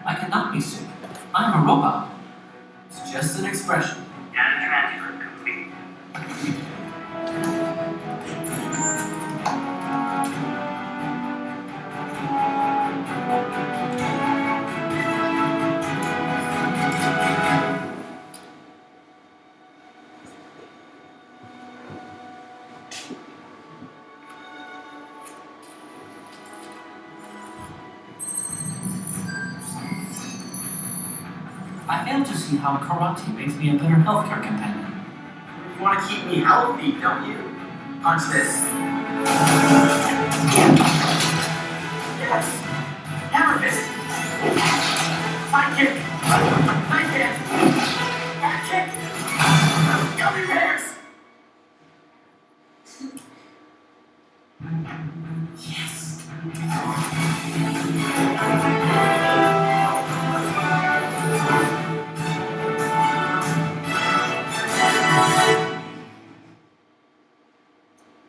I cannot be sick. I'm a robot. It's just an expression. Data transfer complete. I fail to see how karate makes me a better healthcare companion. You want to keep me healthy, don't you? Punch this. Yes. Hammer fist. Side kick. Night kick. Back kick. Gummy bears. Yes.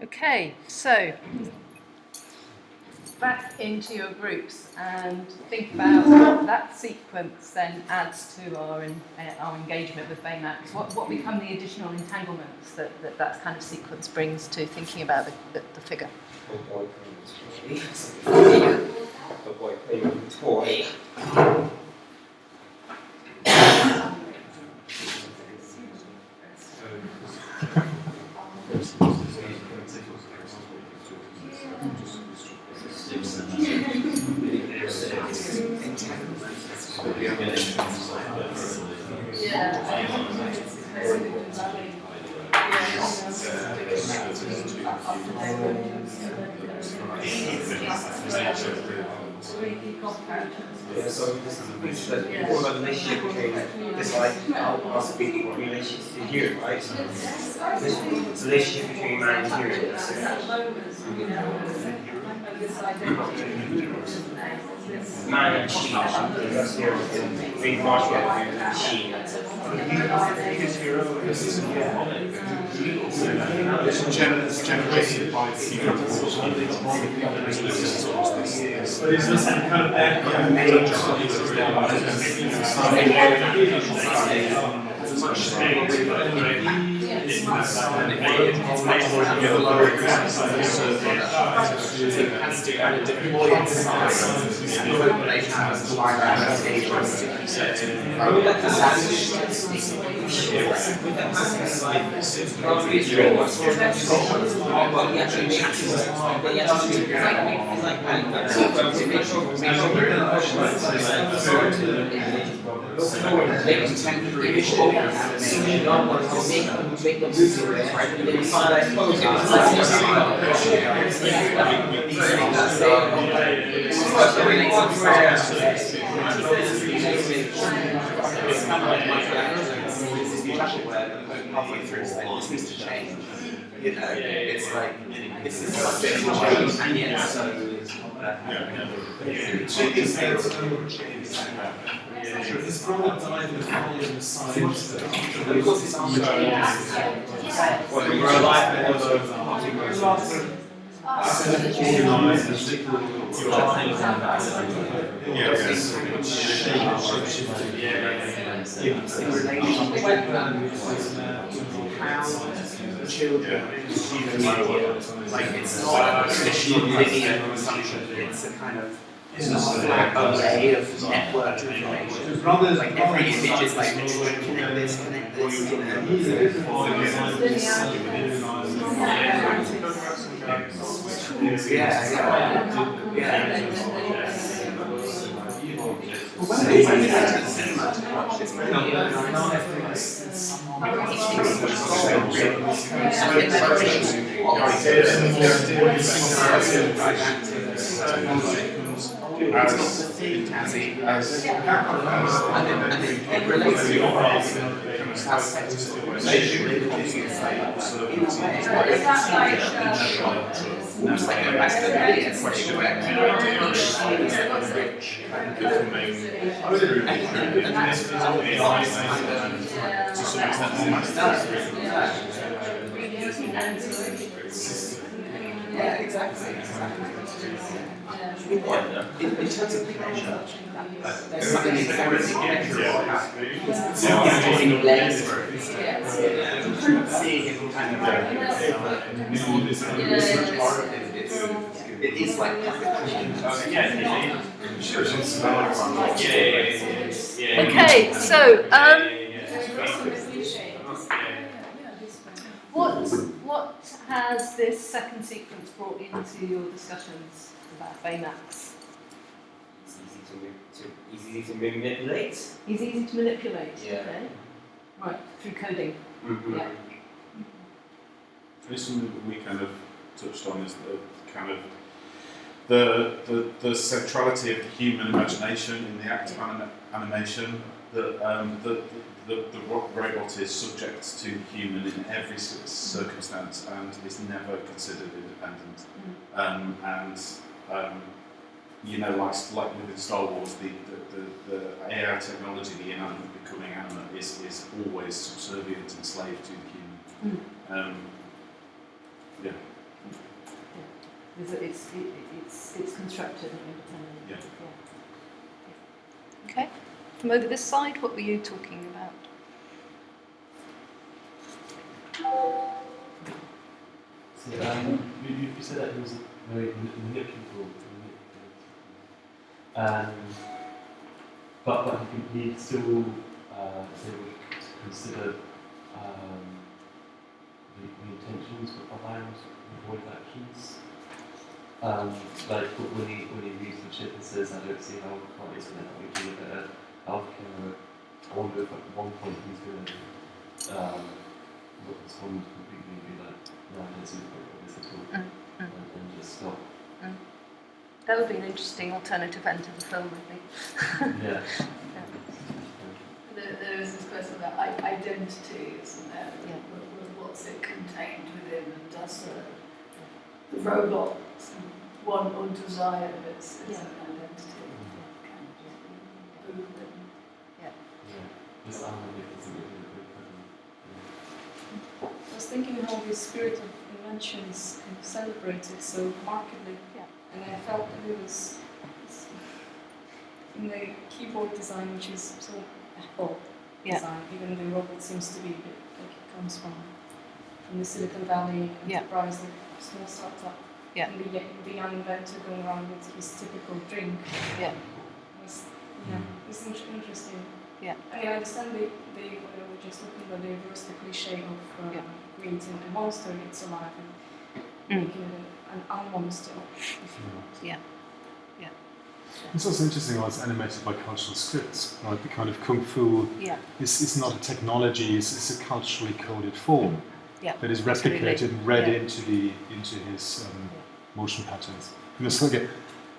Okay, so back into your groups and think about what that sequence then adds to our engagement with Baymax. What become the additional entanglements that kind of sequence brings to thinking about the figure? So before the relationship became this like I'll speak what relationship to here, right? So this relationship between man and here. Man and she, that's here. Read martial art, she. It's generated by but is this kind of halfway through saying this needs to change. You know, it's like this is a bit of a change, and yet so. It's probably died with volume the size Of course, it's on the well, we were alive children, like it's not a traditional linear consumption, it's a kind of flat array of networked information. Like every image is like connect this, you Yeah, exactly. In terms of pleasure, There's something something inherently seeing him kind of it is like Okay, so what has this second sequence brought into your discussions about Baymax? It's easy to manipulate. He's easy to manipulate. Yeah. Okay. Right, through coding. Mm-hmm. Yeah. It's something that we kind of touched on is the kind of the centrality of the human imagination in the act of animation. That the robot is subject to human in every circumstance and is never considered independent. You know, like within Star Wars, the AI technology, the inanimate becoming animate, is always subservient and slave to the human. Yeah. It's constructed and independent. Yeah. Okay. From over this side, what were you talking about? So, you said that he was very manipulable, but he still is able to consider the intentions behind voice actions. Like when he reads the chip and says, "I don't see how can't explain how we do a better healthcare." I wonder if at one point he's going to respond completely and be like, "No, I don't see the point of this at all," and just stop. That would be an interesting alternative end to the film, I think. Yeah. There is this question about identity, isn't there? Yeah. What's it contained within, and does the robot want or desire its identity? This animal isn't really a good I was thinking how the spirit of invention is kind of celebrated so markedly, and I felt that it was in the keyboard design, which is so Apple design, even the robot seems to be a bit like it comes from the Silicon Valley enterprise, like small startup, and the young inventor going around with his typical drink. It's interesting. Yeah. I mean, I understand they were just looking at the reverse the cliche of creating a monster gets alive and making it an unmonster, if you want. Yeah. It's also interesting how it's animated by cultural scripts, right? The kind of kung fu is not a technology; it's a culturally coded form that is replicated and read into his motion patterns. So again,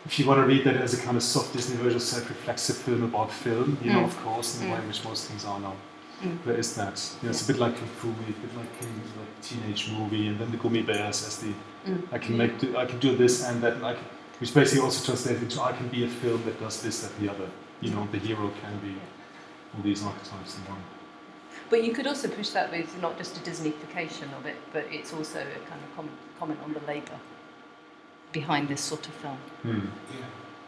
if you want to read that as a kind of soft Disney version, self-reflexive film about film, of course, in the way in which most things are now. There is that. It's a bit like Kung Fu, a bit like teenage movie, and then the Gummy Bears as the I can do this and that, which basically also translates into I can be a film that does this, that, the other. The hero can be all these archetypes in one. But you could also push that with not just a Disneyfication of it, but it's also a kind of comment on the labour behind this sort of film.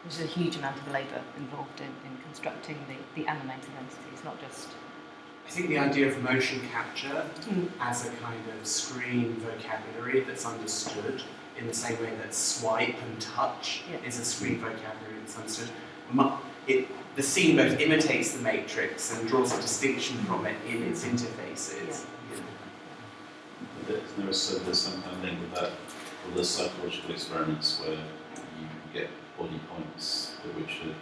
There's a huge amount of labour involved in constructing the animated entities, not just... I think the idea of motion capture as a kind of screen vocabulary that's understood in the same way that swipe and touch is a screen vocabulary that's understood. The scene both imitates the Matrix and draws a distinction from it in its interfaces. There's some kind of link with that, with the psychological experiments where you get body points which are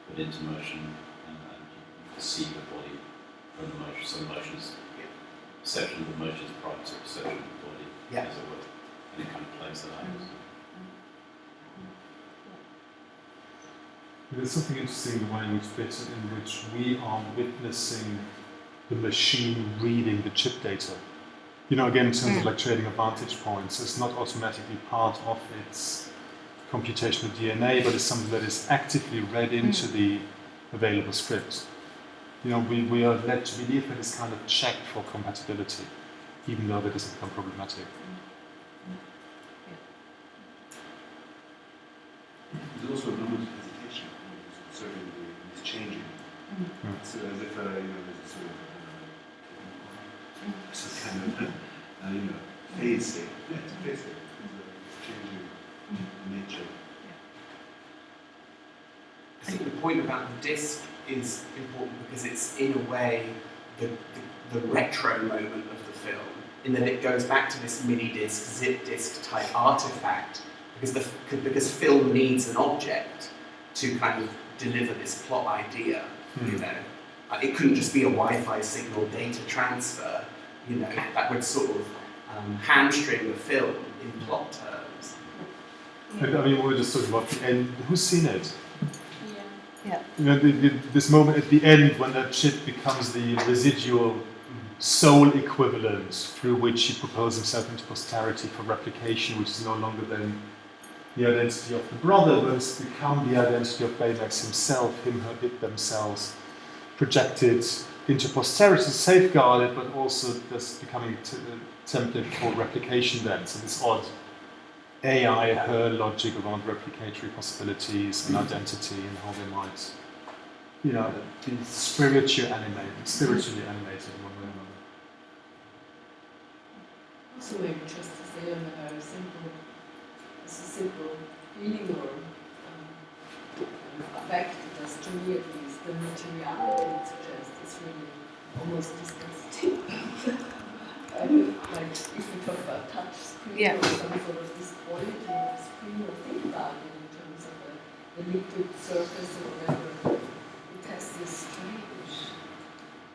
put into motion and you perceive the body from the motion. So the motion is perception of the motion is prior to perception of the body, as it were, and it kind of plays that out. There's something interesting in the way in which we are witnessing the machine reading the chip data. Again, in terms of like trading advantage points, it's not automatically part of its computational DNA, but it's something that is actively read into the available script. We are led to believe that it's kind of checked for compatibility, even though that has become problematic. There's also a moment of hesitation, observing this changing. It's as if there's a sort of kind of phase state. Yeah, it's a phase state. It's changing nature. I think the point about the disc is important because it's in a way the retro moment of the film, in that it goes back to this mini disc, zip disc type artifact, because film needs an object to kind of deliver this plot idea. You know, it couldn't just be a Wi-Fi signal data transfer. You know, that would sort of hamstring the film in plot terms. I mean, we were just talking about the end. Who's seen it? Yeah. You know, this moment at the end when that chip becomes the residual soul equivalent through which he proposes himself into posterity for replication, which is no longer then the identity of the brother, but it's become the identity of Baymax himself, him, her, it, themselves, projected into posterity, safeguarded, but also just becoming a template for replication then. So this odd AI, her logic around replicatory possibilities and identity and how they might, you know, be spiritually animated in one way or another. Also maybe just to say on a very simple feeling or affect as to me at least, the materiality it suggests is really almost disgusting. Like if we talk about touch screen or some sort of this quality of screen, or think about it in terms of the liquid surface or whatever, it has this strange,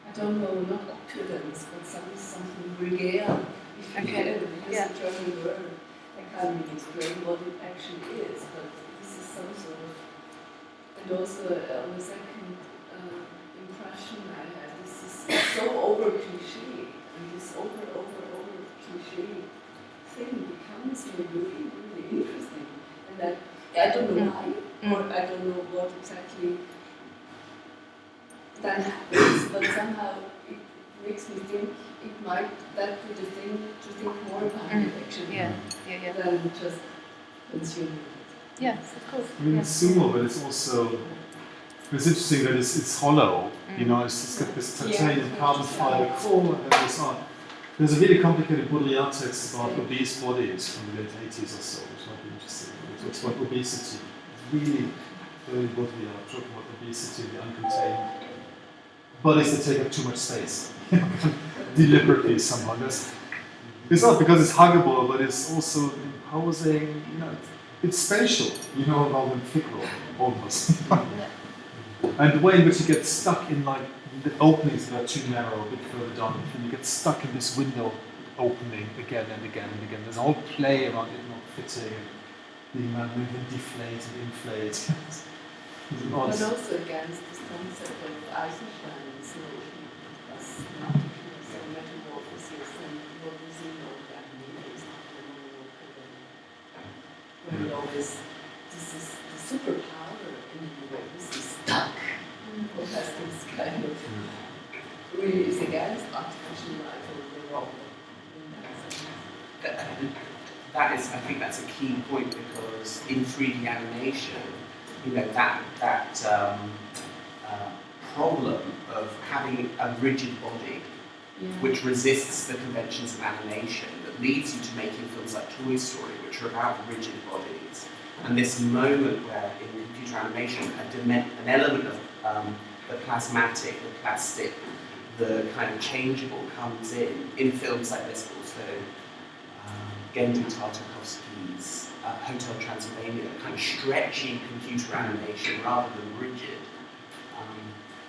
I don't know, not opulence, but something regal. If you can use the German word, I can't really explain what it actually is, but this is some sort of, and also on the second impression I had, this is so over cliche. This over cliche thing becomes really, really interesting. And I don't know why, or I don't know what exactly that happens, but somehow it makes me think it might, that be the thing to think more about it actually, than just consuming it. Yes, of course. I mean, it's sumo, but it's also, it's interesting that it's hollow, you know, it's got this titanium carbon fiber core and then this on. There's a really complicated Baudrillard text about obese bodies from the late 80s or so, which might be interesting. It talks about obesity. It's really very Baudrillard, talking about obesity, the uncontained bodies that take up too much space. Deliberately somehow. It's not because it's huggable, but it's also imposing, you know, it's spatial, you know, rather than fickle, almost. And the way in which you get stuck in like the openings that are too narrow a bit further down, and you get stuck in this window opening again and again and again. There's a whole play around it not fitting, being moving, deflate and inflate. But also against this concept of Eisenstein's notion as nothingness and metamorphosis and what we see of that is when we always, this is the superpower in the way this is stuck. Or has this kind of really is against artificial life or the wrong. That is, I think that's a key point because in 3D animation, you know, that problem of having a rigid body which resists the conventions of animation that leads you to making films like Toy Story, which are about rigid bodies, and this moment where in computer animation an element of the plasmatic, the plastic, the kind of changeable comes in films like this, but also Genndy Tartakovsky's Hotel Transylvania, kind of stretchy computer animation rather than rigid.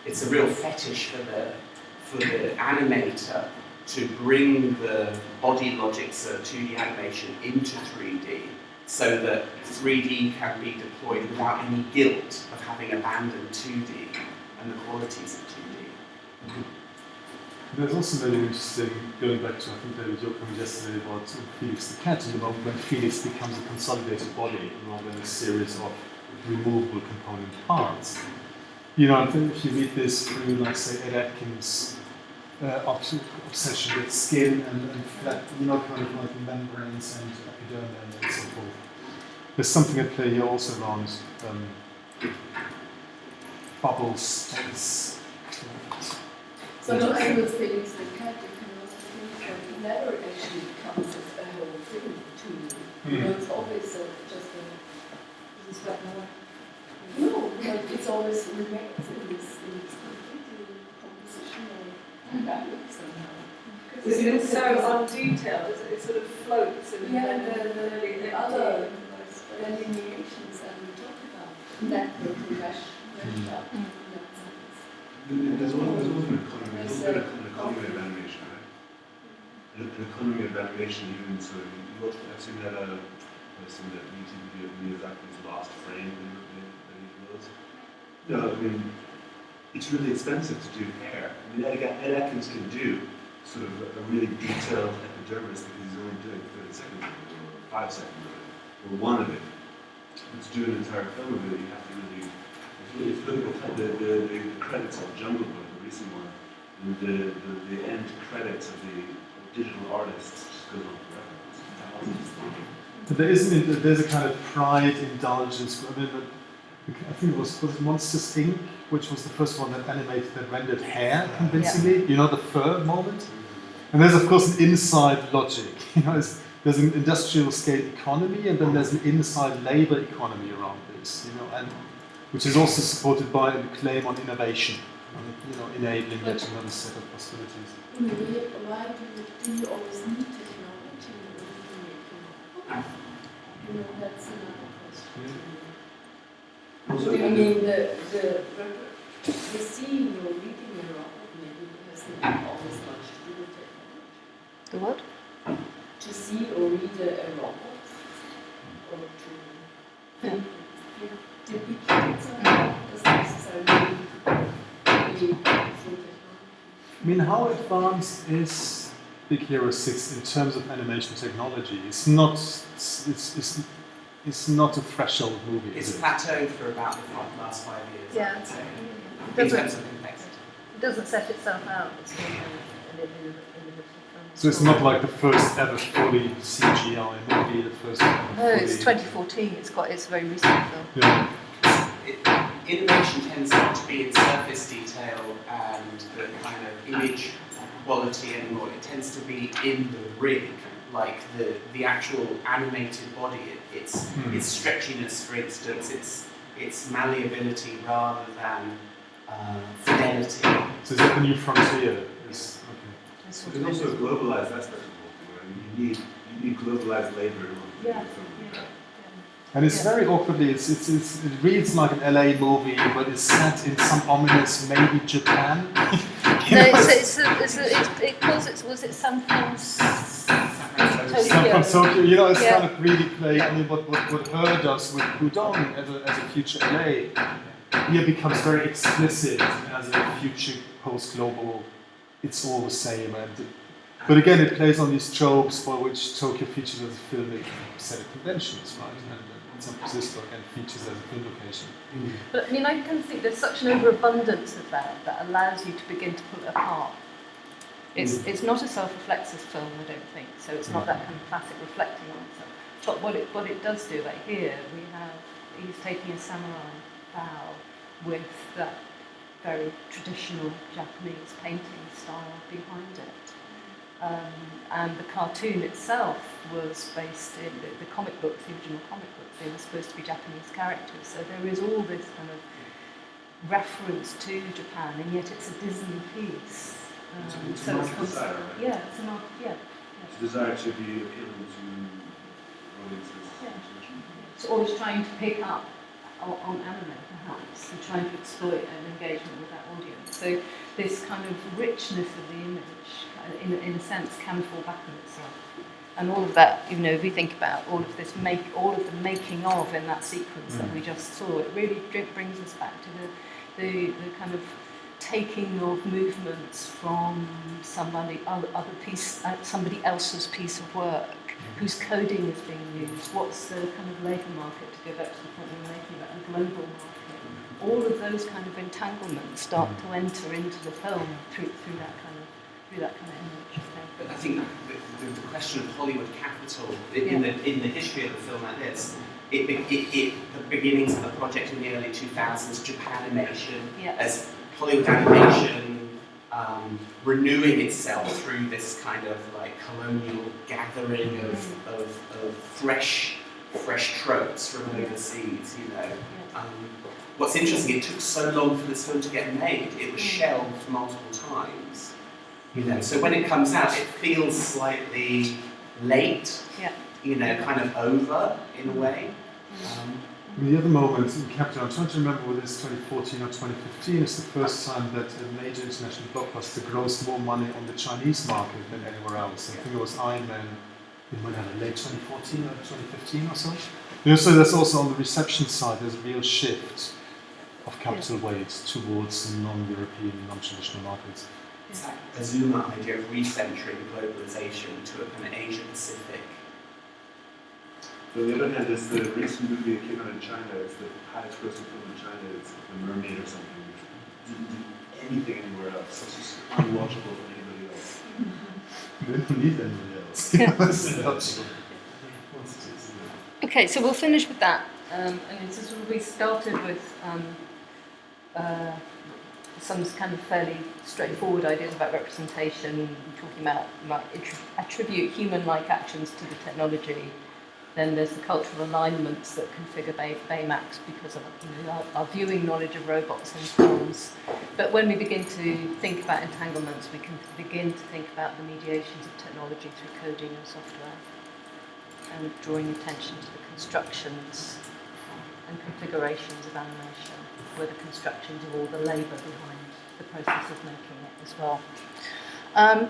It's a real fetish for the animator to bring the body logics of 2D animation into 3D so that 3D can be deployed without any guilt of having abandoned 2D and the qualities of 2D. There's also very interesting, going back to, I think there was your comment yesterday about Felix the Cat, in the moment when Felix becomes a consolidated body rather than a series of removable component parts. You know, I think if you read this through, like, say, Ed Atkins' obsession with skin and flat, you know, kind of like membranes and epidermis and so forth, there's something at play here also around bubbles. So not only with feelings like cat, you can also think that it never actually becomes a whole thing to you. You know, it's always just a. This is what more. No, but it's always remains in this completely compositional dynamic somehow. Is it so undetailed? It sort of floats and Yeah, the other delineations that we talked about, network mesh up in that sense. There's always an economy, there's a bit of an economy of animation, right? An economy of animation, even so, I've seen that YouTube video of Miyazaki's Last Frame that he builds. You know, I mean, it's really expensive to do hair. I mean, Ed Atkins can do sort of a really detailed epidermis because he's only doing 30 seconds of it, or 5 seconds of it, or one of it. But to do an entire film of it, you have to really. If you look at the credits of Jungle Book, the recent one, and the end credits of the digital artists just goes on forever. But there's a kind of pride indulgence. I mean, I think it was Monsters Inc., which was the first one that rendered hair convincingly. Yeah. You know, the fur moment. And there's of course an inside logic. You know, there's an industrial scale economy, and then there's an inside labor economy around this. You know, and which is also supported by a claim on innovation, you know, enabling yet another set of possibilities. Why do you always need technology in making? You know, that's another question. I mean, the seeing or reading a robot maybe has not always much to do with technology. The what? To see or read a robot, or to depict it somehow, doesn't necessarily be through technology. I mean, how advanced is Big Hero 6 in terms of animation technology? It's not a threshold movie. It's is it? plateaued for about the last 5 years, Yeah. I would say, It in terms of complexity. It doesn't set itself out as being an individual film. So it's not like the first ever fully CGI movie, the first ever No, it's fully... 2014. It's a very recent film. Yeah. Innovation tends not to be in surface detail and the kind of image quality anymore. It tends to be in the rig, like the actual animated body. Its stretchiness, for instance, its malleability rather than fidelity. So is that the new frontier? There's also a globalized aspect of it. You need globalized labor. Yeah. And it's very awkwardly, it reads like an LA movie, but it's set in some ominous, maybe Japan. It calls it, was it San Francisco? San Francisco, you know, it's kind of really playing, I mean, what Her does with Pudong as a future LA, here becomes very explicit as a future post-global, it's all the same. But again, it plays on these tropes for which Tokyo features as a filmic set of conventions, right? And San Francisco again features as a film location. But I mean, I kind of think there's such an overabundance of that allows you to begin to pull it apart. It's not a self-reflexive film, I don't think, so it's not that kind of classic reflecting on itself. But what it does do, like here, he's taking a samurai bow with that very traditional Japanese painting style behind it. And the cartoon itself was based in the comic books, the original comic books, they were supposed to be Japanese characters. So there is all this kind of reference to Japan, and yet it's a Disney piece. It's a market desire, right? Yeah, it's a market, yeah. It's a desire to be appealing to audiences. Yeah. It's always trying to pick up on anime, perhaps, and trying to exploit an engagement with that audience. So this kind of richness of the image, in a sense, can fall back on itself. And all of that, you know, if we think about all of this, all of the making of in that sequence that we just saw, it really brings us back to the kind of taking of movements from somebody else's piece of work, whose coding is being used, what's the kind of labour market, to go back to the point we were making about a global market. All of those kind of entanglements start to enter into the film through that kind of image. But I think the question of Hollywood capital in the history of a film like this the beginnings of the project in the early 2000s, Japanimation, Yeah. as Hollywood animation renewing itself through this kind of like colonial gathering of fresh tropes from overseas, you know. What's interesting, it took so long for this film to get made. It was shelved multiple times. You know, so when it comes out, it feels slightly late. Yeah. You know, kind of over in a way. The other moment in Capital, I'm trying to remember whether it's 2014 or 2015, is the first time that a major international blockbuster grossed more money on the Chinese market than anywhere else. I think it was Iron Man in late 2014 or 2015 or so. So there's also on the reception side, there's a real shift of capital weight towards non-European, non-traditional markets. It's that Azuma idea of recentering globalization to a kind of Asia-Pacific. On the other hand, there's the recent movie that came out in China. It's the highest grossing film in China. It's The Mermaid or something, which didn't do anything anywhere else. It's just unwatchable for anybody else. They don't need anybody else. Okay, so we'll finish with that. And so sort of we started with some kind of fairly straightforward ideas about representation, talking about attribute human-like actions to the technology. Then there's the cultural alignments that configure Baymax because of our viewing knowledge of robots in films. But when we begin to think about entanglements, we can begin to think about the mediations of technology through coding and software, and drawing attention to the constructions and configurations of animation, where the constructions are all the labour behind the process of making it as well.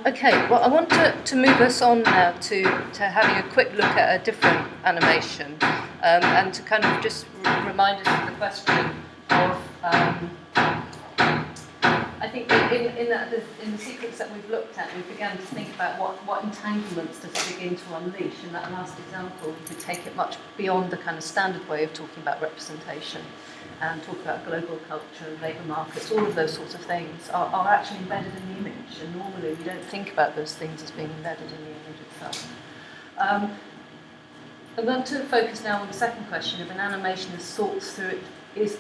Okay, well, I want to move us on now to having a quick look at a different animation, and to kind of just remind us of the question of, I think in the sequence that we've looked at, we began to think about what entanglements does it begin to unleash. In that last example, we could take it much beyond the kind of standard way of talking about representation, and talk about global culture, labour markets, all of those sorts of things are actually embedded in the image, and normally we don't think about those things as being embedded in the image itself. I'm going to focus now on the second question. If an animation is thought through its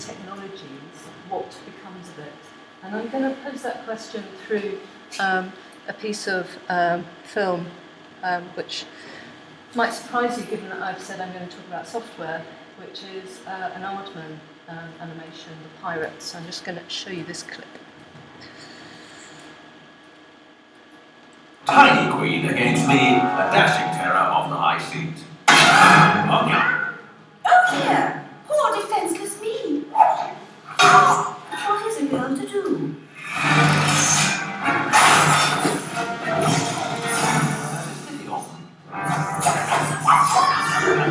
technologies, what becomes of it? And I'm going to pose that question through a piece of film, which might surprise you given that I've said I'm going to talk about software, which is an Aardman animation, The Pirates. So I'm just going to show you this clip. Tiny Queen against the dashing terror of the high seas. Okay. Oh dear, poor defenceless me. What is a girl to do? You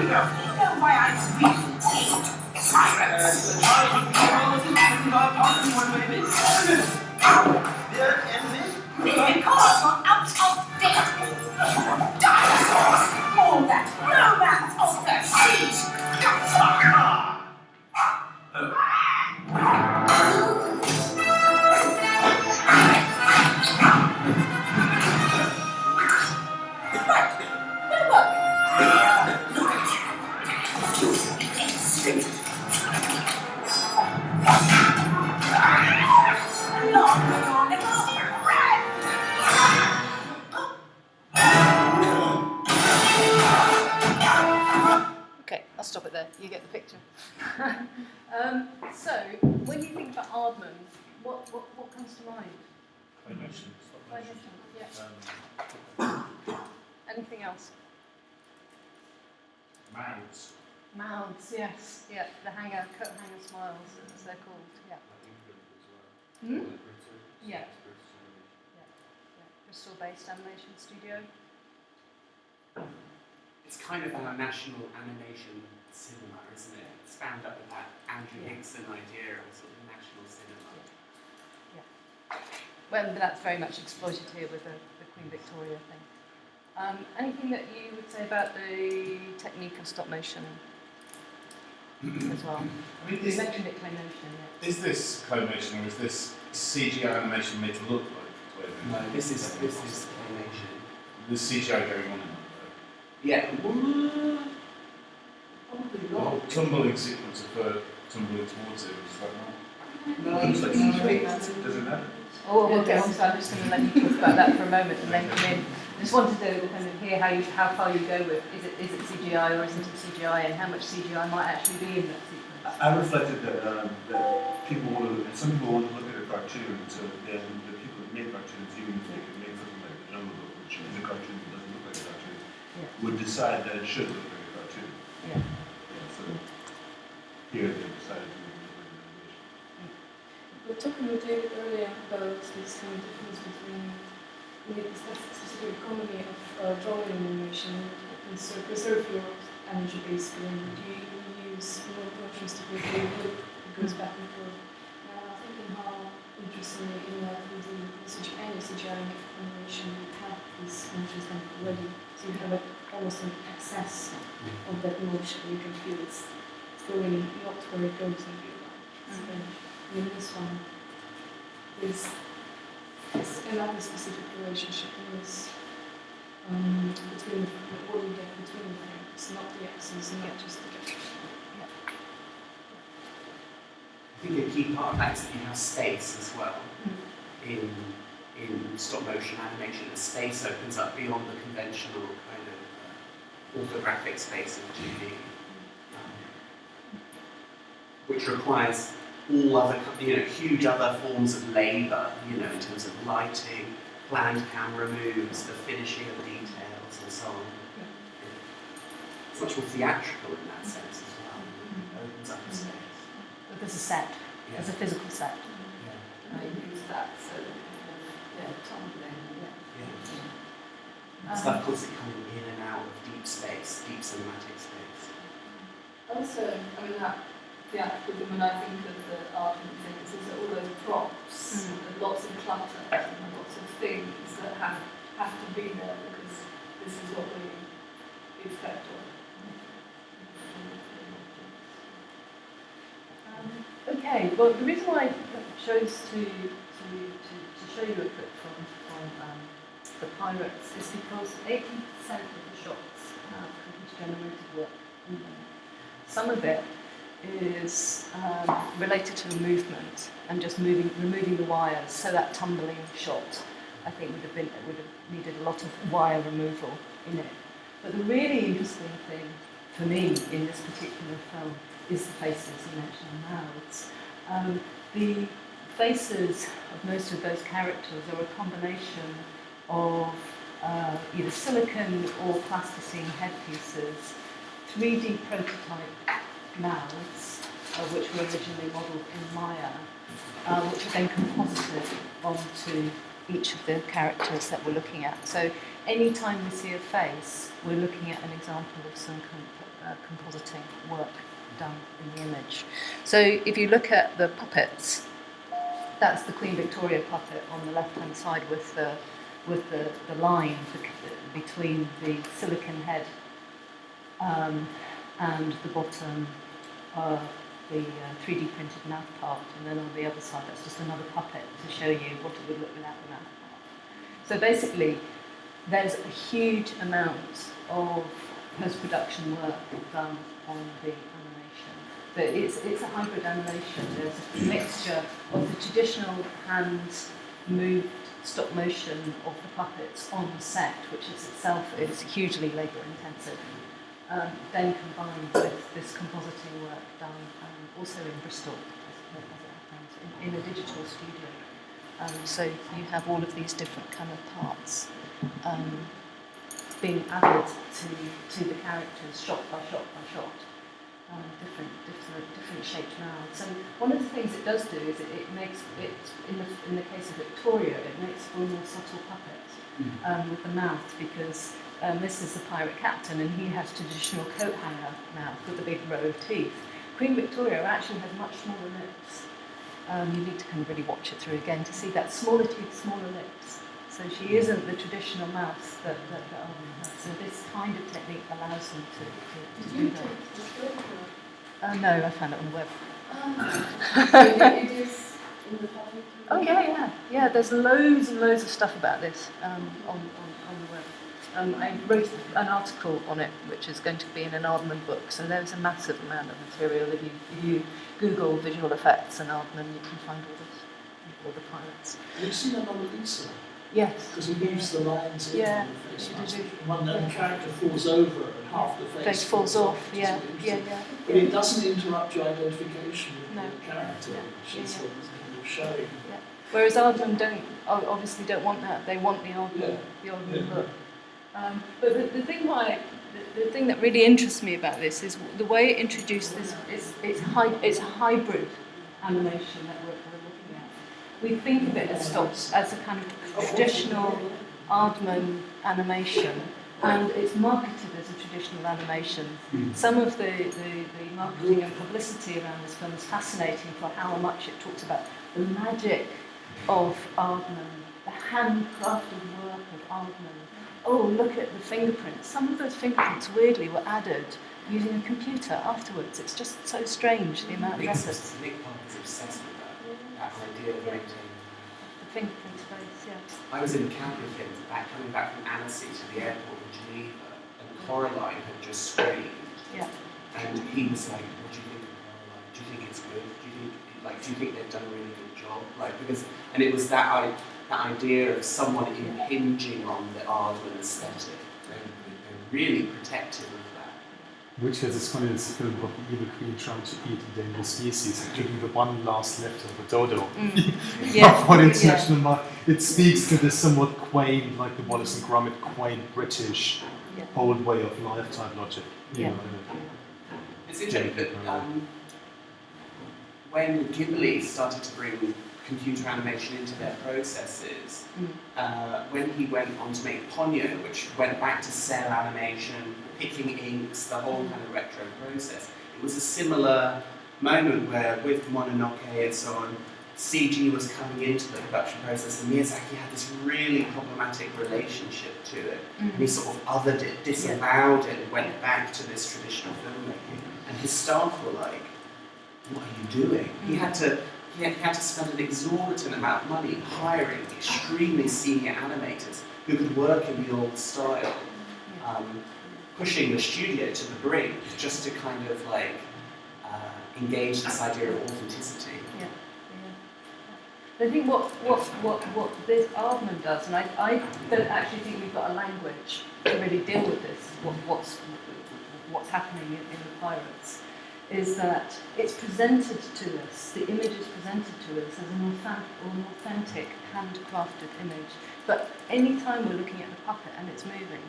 know why I really hate pirates. It's because you're out of date. Dinosaurs, all that romance of the seas. Okay, I'll stop it there. You get the picture. So, when you think about Aardman, what comes to mind? Claymation. Yeah. Anything else? Mouths. Mouths, yes. Yeah, the coat hanger smiles, as they're called. Yeah. Yeah. Bristol-based animation studio. It's kind of our national animation cinema, isn't it? It's bound up with that Andrew Hickson idea of sort of national cinema. Yeah. Well, that's very much exploited here with the Queen Victoria thing. Anything that you would say about the technique of stop motion as well? I mean, you mentioned it, claymation. Yeah. Is this claymation or is this CGI animation made to look like claymation? No, this is claymation. There's CGI going on in it. Yeah. Probably The whole not. tumbling sequence of her tumbling towards it, is that not? No, Looks like no, does it matter? Oh, we'll get on to that. I'm just going to let you talk about that for a moment and then come in. I just wanted to kind of hear how far you go with, is it CGI or isn't it CGI, and how much CGI might actually be in that sequence? I reflected that people want to, and some people want to look at a cartoon, so then the people that make cartoons, even if they could make something like the Jungle Book, which is a cartoon that doesn't look like a cartoon, would decide that it should look like a cartoon. Yeah. So here they decided to make it look like an animation. We were talking with David earlier about this kind of difference between this specific economy of drawing animation and so preserve your energy basically, and do you use more motions to create a loop that goes back and forth. Now I'm thinking how interestingly in that with any CGI animation you have these motions done already, so you have almost an excess of that motion. You can feel it's going not where it goes in real life. So in this one, there's another specific relationship in this between what you get between the things, not the axes, not just the gestures. I think a key part of that is that you have space as well. In stop motion animation, the space opens up beyond the conventional kind of orthographic space of 2D, which requires all other, huge other forms of labour, in terms of lighting, planned camera moves, the finishing of details, and so on. It's much more theatrical in that sense as well. It opens up the space. But there's a set. Yeah. There's a physical set. and they use that so tumbling. Stuff constantly coming in and out of deep space, deep cinematic space. Also, I mean, that theatrical thing, when I think of the art and things, is that all those props, and lots of clutter, and lots of things that have to be there because this is what we expect of. Okay, well, the reason why I chose to show you a clip from the Pirates is because 80% of the shots have computer-generated work in them. Some of it is related to the movement and just removing the wires. So that tumbling shot, I think, would have needed a lot of wire removal in it. But the really interesting thing for me in this particular film is the faces you mentioned, the mouths. The faces of most of those characters are a combination of either silicon or plasticine headpieces, 3D prototype mouths, which were originally modelled in Maya, which are then composited onto each of the characters that we're looking at. So anytime we see a face, we're looking at an example of some compositing work done in the image. So if you look at the puppets, that's the Queen Victoria puppet on the left-hand side with the line between the silicon head and the bottom of the 3D printed mouth part, and then on the other side that's just another puppet to show you what it would look without the mouth part. So basically there's a huge amount of post-production work done on the animation. But it's a hybrid animation. There's a mixture of the traditional hand-moved stop motion of the puppets on the set, which itself is hugely labour-intensive, then combined with this compositing work done also in Bristol, as it happens, in a digital studio. So you have all of these different kind of parts being added to the characters, shot by shot by shot. Different shaped mouths. So one of the things it does do is it makes it, in the case of Victoria, it makes for a more subtle puppet with the mouth, because this is the pirate captain and he has traditional coat hanger mouth with a big row of teeth. Queen Victoria actually has much smaller lips. You need to kind of really watch it through again to see that smaller teeth, smaller lips. So she isn't the traditional mouth that Arwen has. So this kind of technique allows them to do that. No, I found it on the web. It is in the public. Oh yeah. There's loads and loads of stuff about this on the web. I wrote an article on it, which is going to be in an Aardman book. So there's a massive amount of material. If you Google visual effects and Aardman, you can find all the pilots. Have you seen Anomalisa? Yes. Because he moves the lines in Yeah. on the face mask. Yeah. One character falls over and half the face falls off. which is Yeah. really Yeah. interesting. Yeah. But it doesn't interrupt your identification with No. the character, No. which is kind of showing. Yeah. Whereas Aardman obviously don't want that. They want the Aardman, Yeah. the Aardman look. But the thing that really interests me about this is the way it introduced this. It's a hybrid animation that we're looking at. We think of it as a kind of traditional Aardman animation, and it's marketed as a traditional animation. Some of the marketing and publicity around this film is fascinating for how much it talks about the magic of Aardman, the handcrafted work of Aardman. Oh, look at the fingerprints. Some of those fingerprints, weirdly, were added using a computer afterwards. It's just so strange, the amount of effort. Nick Park is obsessed with that idea of maintaining. The fingerprint space, yeah. I was in the camp with him coming back from Annecy to the airport in Geneva, and Coraline had just screamed. Yeah. And he was like, "What do you think of Coraline? Do you think it's good? Do you think they've done a really good job?" And it was that idea of someone impinging on the Aardman aesthetic. They're really protective of that. Which has this funny film about the evil queen trying to eat a dangerous species, including the one last left of the dodo. For the international market. It speaks to this somewhat quaint, like the Wallace and Gromit, quaint British old way of life type logic. You know, It's interesting that when Ghibli started to bring computer animation into their processes, when he went on to make Ponyo, which went back to cell animation, picking inks, the whole kind of retro process, it was a similar moment where with Mononoke and so on, CG was coming into the production process, and Miyazaki had this really problematic relationship to it. And he sort of othered it, disavowed it, and went back to this traditional filmmaking. And his staff were like, "What are you doing?" He had to spend an exorbitant amount of money hiring extremely senior animators who could work in the old style, pushing the studio to the brink just to kind of engage this idea of authenticity. I think what this Aardman does, and I don't actually think we've got a language to really deal with this, what's happening in the Pirates, is that it's presented to us, the image is presented to us as an authentic, handcrafted image. But any time we're looking at the puppet and it's moving,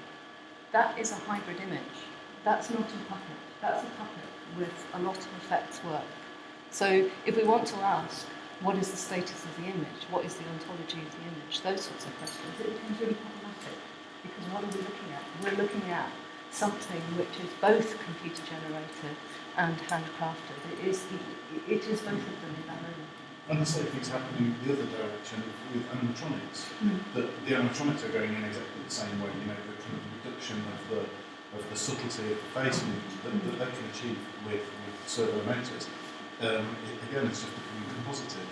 that is a hybrid image. That's not a puppet. That's a puppet with a lot of effects work. So if we want to ask, what is the status of the image? What is the ontology of the image? Those sorts of questions. It becomes really problematic because what are we looking at? We're looking at something which is both computer generated and handcrafted. It is both of them in that moment. And the same thing's happening the other direction with animatronics. That the animatronics are going in exactly the same way. You know, the kind of reduction of the subtlety of the face movement that they can achieve with servo motors. Again, it's just becoming composited.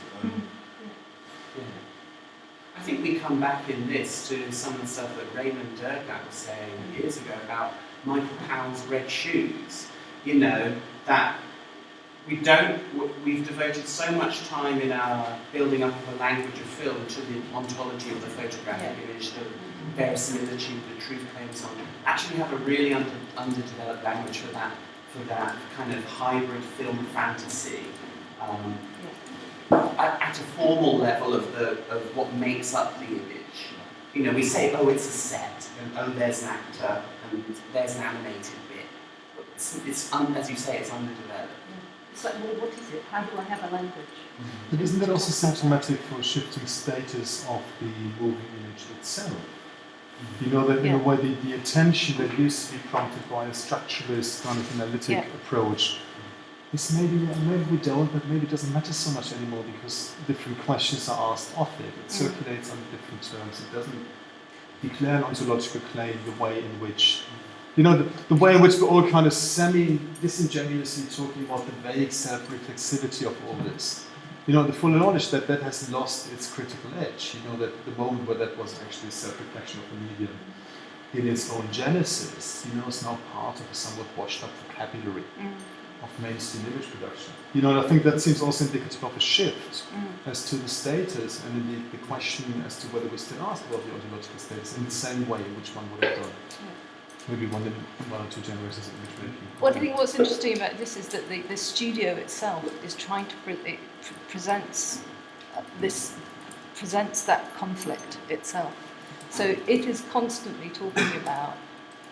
I think we come back in this to some of the stuff that Raymond Durgat was saying years ago about Michael Powell's Red Shoes. You know, that we've devoted so much time in our building up of a language of film to the ontology of the photographic image, the verisimilitude, the truth claims on. Actually, we have a really underdeveloped language for that kind of hybrid film fantasy. At a formal level of what makes up the image. You know, we say, oh, it's a set, and oh, there's an actor, and there's an animated bit. But as you say, it's underdeveloped. It's like, well, what is it? How do I have a language? But isn't that also symptomatic for shifting status of the moving image itself? You know, that in a way the attention that used to be prompted by a structuralist kind of analytic approach is maybe we don't, but maybe it doesn't matter so much anymore because different questions are asked of it. It circulates on different terms. It doesn't declare an ontological claim the way in which, you know, the way in which we're all kind of disingenuously talking about the vague self-reflexivity of all this. You know, the full knowledge that has lost its critical edge. You know, that the moment where that was actually a self-reflection of the medium. in its own genesis, is now part of a somewhat washed up vocabulary of mainstream image production. I think that seems also indicative of a shift as to the status and indeed the question as to whether we still ask about the ontological status in the same way in which one would have done. Maybe one or two generations of image making. Well, I think what's interesting about this is that the studio itself is trying to presents that conflict itself. So it is constantly talking about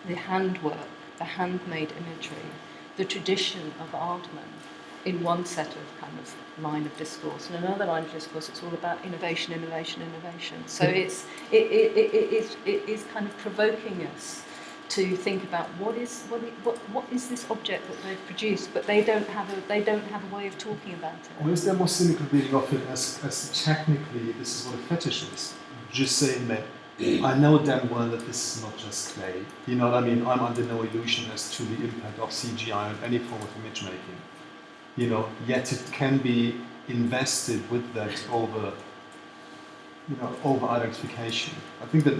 the handwork, the handmade imagery, the tradition of Aardman in one set of kind of line of discourse, and another line of discourse it's all about innovation, innovation, innovation. So it is kind of provoking us to think about what is this object that they've produced, but they don't have a way of talking about it. Or is there more cynical reading of it as technically this is what a fetish is? Just saying that I know damn well that this is not just clay. You know what I mean? I'm under no illusion as to the impact of CGI on any form of image making. Yet it can be invested with that over identification. I think that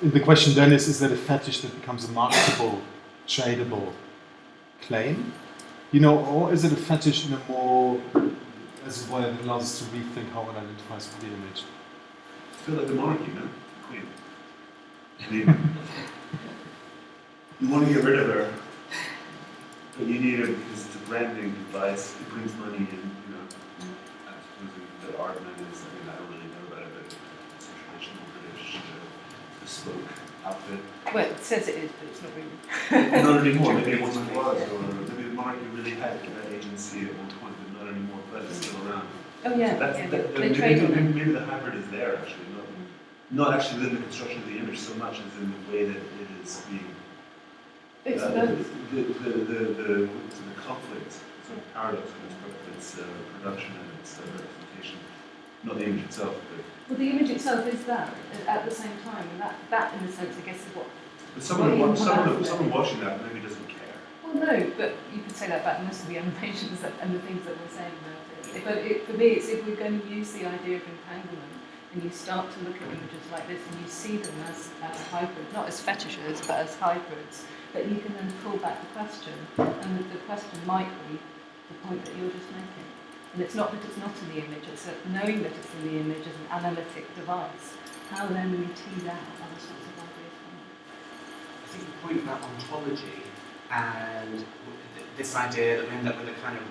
the question then is that a fetish that becomes a marketable, tradable claim? Or is it a fetish in a more, as a way that allows us to rethink how one identifies with the image? It's a bit like the monarchy, no? Queen. I mean, you want to get rid of her, but you need her because it's a branding device, it brings money in, I suppose the Aardman is, I don't really know about it, but it's a traditional British bespoke outfit. Well, it says it is, but it's not really. Not anymore, maybe it once was, or maybe the monarchy really had that agency at one point, but not anymore, but it's still around. Oh yeah, So maybe the hybrid is there actually, not actually within the construction of the image so much as in the way that it is being. The conflict, sort of paradox between its production and its representation, not the image itself. Well, the image itself is that at the same time, and that in a sense, I guess, is what. But someone watching that maybe doesn't care. Well, no, but you could say that about most of the animations and the things that we're saying about it. But for me, it's if we're going to use the idea of entanglement, and you start to look at images like this, and you see them as hybrids, not as fetishes, but as hybrids, that you can then pull back the question, and the question might be the point that you're just making. And it's not that it's not in the image, it's that knowing that it's in the image as an analytic device, how then we tease out other sorts of ideas from it. I think the point about ontology and this idea that we end up with a kind of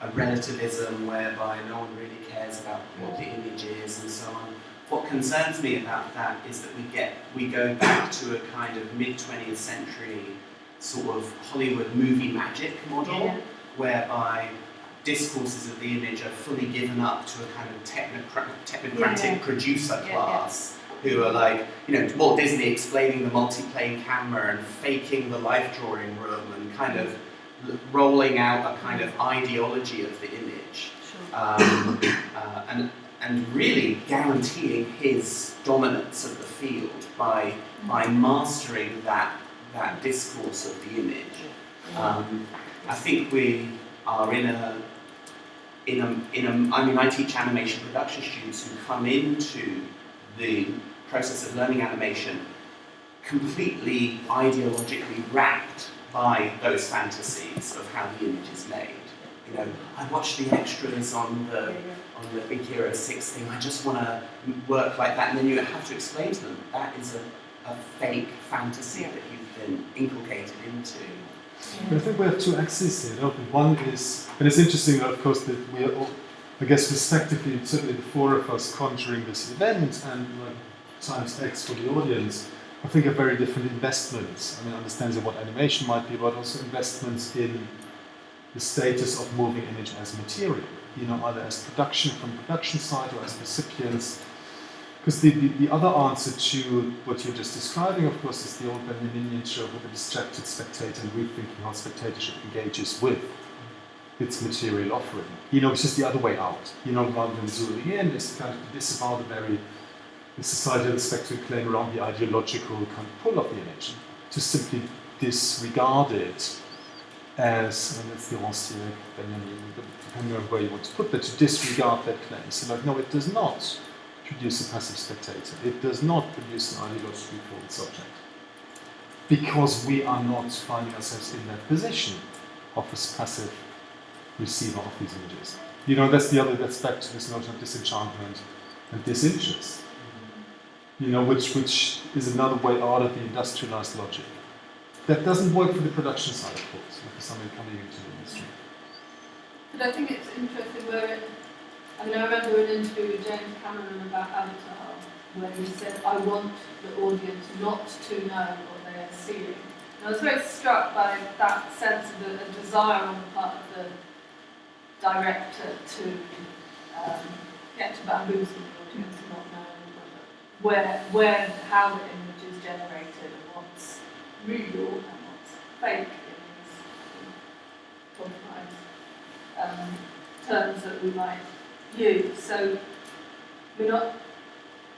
a relativism whereby no one really cares about what the image is and so on. What concerns me about that is that we go back to a kind of mid-20th century sort of Hollywood movie magic model, whereby discourses of the image are fully given up to a kind of technocratic producer class who are like, Walt Disney explaining the multi-plane camera and faking the life drawing room and kind of rolling out a kind of ideology of the image. And really guaranteeing his dominance of the field by mastering that discourse of the image. I think we are I teach animation production students who come into the process of learning animation completely ideologically wrapped by those fantasies of how the image is made. I watched the extras on the Big Hero 6 thing, I just want to work like that, and then you have to explain to them that is a fake fantasy that you've been inculcated into. I think we have two axes here. One is, and it's interesting, of course, that we are all, I guess, respectively, certainly the four of us conjuring this event and times X for the audience, I think are very different investments. Understanding what animation might be, but also investments in the status of moving image as material, either as production from production side or as recipients. Because the other answer to what you're just describing, of course, is the old Benjaminian show with the distracted spectator and rethinking how spectatorship engages with its material offering. It's just the other way out. Rather than zooming in, it's kind of disavow the societal spectrum claim around the ideological kind of pull of the image, to simply disregard it as, and that's the Rancière, Benjamin, depending on where you want to put that, to disregard that claim. So no, it does not produce a passive spectator. It does not produce an ideologically formed subject. because we are not finding ourselves in that position of a passive receiver of these images. You know, that's back to this notion of disenchantment and disinterest. You know, which is another way out of the industrialized logic. That doesn't work for the production side, of course, for somebody coming into the industry. But I think it's interesting where I remember an interview with James Cameron about Avatar, where he said, I want the audience not to know what they are seeing. And I was very struck by that sense of a desire on the part of the director to bamboozle the audience and not know how the image is generated and what's real and what's fake in these terms that we might use. So we're not,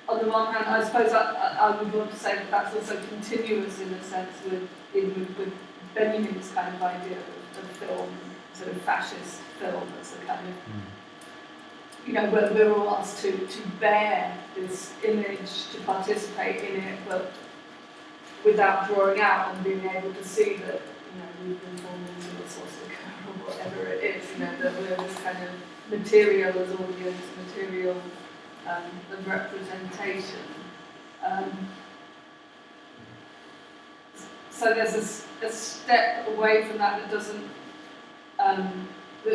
on the one hand, I suppose I would want to say that that's also continuous in a sense with Benjamin's kind of idea of film, sort of fascist film as a kind of, you know, where we're all asked to bear this image, to participate in it, but without drawing out and being able to see that, you know, we've been formed into a source of care or whatever it is, you know, that we're this kind of material as audience, material of representation. So there's a step away from that that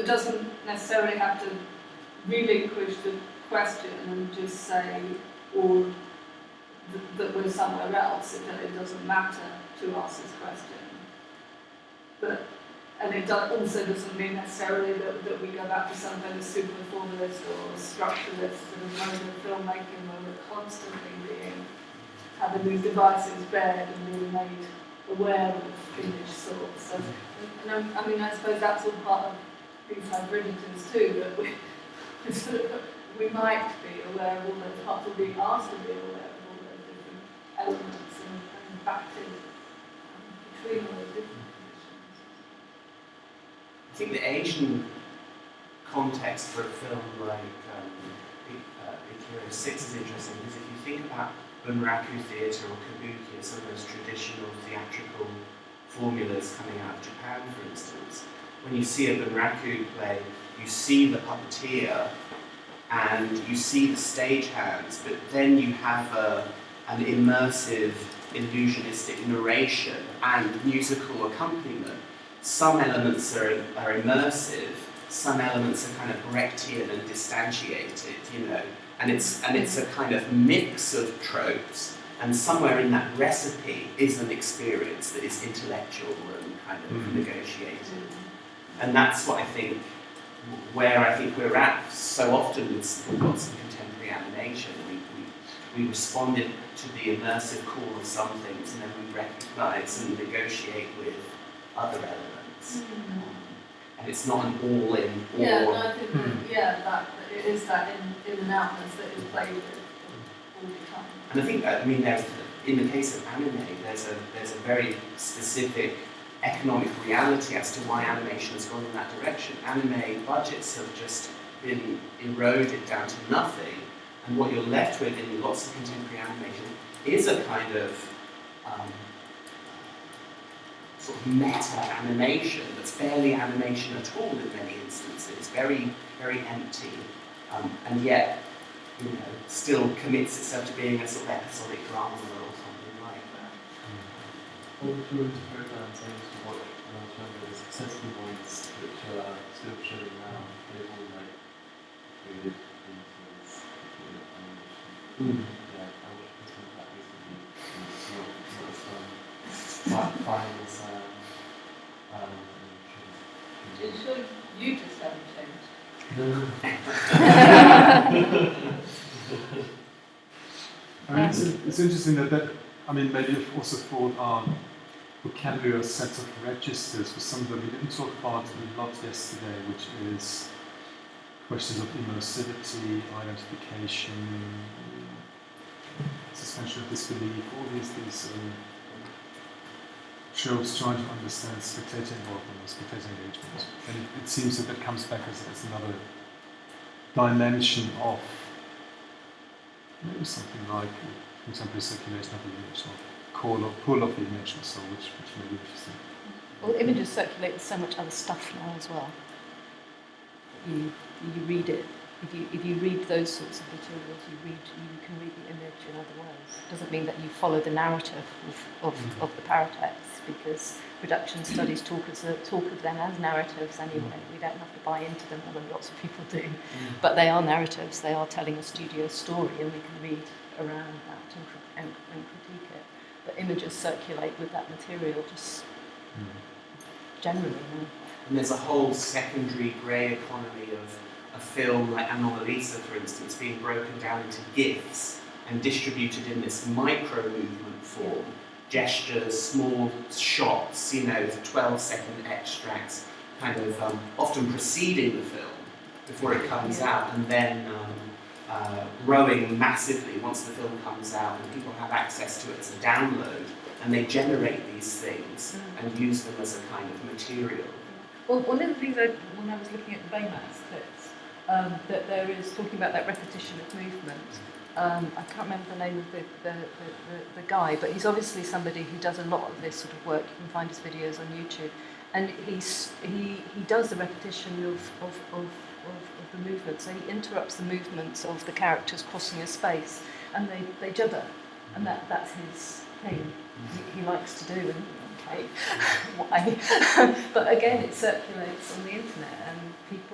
doesn't necessarily have to relinquish the question and just say, or that we're somewhere else. It doesn't matter to us as question. But and it also doesn't mean necessarily that we go back to some kind of super formalist or structuralist sort of mode of filmmaking where we're constantly having these devices bared and being made aware of image source. So, and I mean, I suppose that's all part of these hybridities too, that we might be aware of all those parts, or being asked to be aware of all those different elements and factors between all those different. I think the Asian context for a film like Big Hero 6 is interesting because if you think about Bunraku theatre or Kabuki or some of those traditional theatrical formulas coming out of Japan, for instance, when you see a Bunraku play, you see the puppeteer and you see the stagehands, but then you have an immersive, illusionistic narration and musical accompaniment. Some elements are immersive, some elements are kind of Brechtian and distantiated, you know, and it's a kind of mix of tropes, and somewhere in that recipe is an experience that is intellectual and kind of negotiated. And that's what I think, where I think we're at so often with lots of contemporary animation. We responded to the immersive call of some things, and then we recognise and negotiate with other elements. And it's not an all-in, or... Yeah, no, I think that it is that in and outness that is played with all the time. And I think, I mean, in the case of anime, there's a very specific economic reality as to why animation has gone in that direction. Anime budgets have just been eroded down to nothing, and what you're left with in lots of contemporary animation is a kind of sort of meta-animation that's barely animation at all in many instances, very, very empty, and yet, you know, still commits itself to being a sort of episodic drama or something like that. Well, if you were to break down things to watch when I was younger, there's sensible points which are still showing now. They're all like created into animation. Yeah, I watched this one quite recently. It's not as fun. Fine as It should you just haven't changed. I mean, it's interesting that I mean, maybe you've also thought vocabulary or sets of registers was something that we didn't talk about a lot yesterday, which is questions of immersivity, identification, suspension of disbelief, all these shows trying to understand spectator involvement or spectator engagement. And it seems that comes back as another dimension of maybe something like contemporary circulation of the image, or pull of the image or so, which may be interesting. Well, images circulate with so much other stuff now as well. You read it. If you read those sorts of materials, you can read the image in other ways. It doesn't mean that you follow the narrative of the paratexts, because production studies talk of them as narratives anyway. We don't have to buy into them, although lots of people do. But they are narratives. They are telling a studio story, and we can read around that and critique it. But images circulate with that material just generally. No? And there's a whole secondary grey economy of a film like Anomalisa, for instance, being broken down into GIFs and distributed in this micro-movement form. Gestures, small shots, 12-second extracts, kind of often preceding the film before it comes out, and then growing massively once the film comes out and people have access to it as a download, and they generate these things and use them as a kind of material. Well, one of the things when I was looking at the Baymax clips, that there is talking about that repetition of movement. I can't remember the name of the guy, but he's obviously somebody who does a lot of this sort of work. You can find his videos on YouTube, and he does the repetition of the movement. So he interrupts the movements of the characters crossing a space, and they judder, and that's his thing. He likes to do, and okay, why? But again, it circulates on the internet, and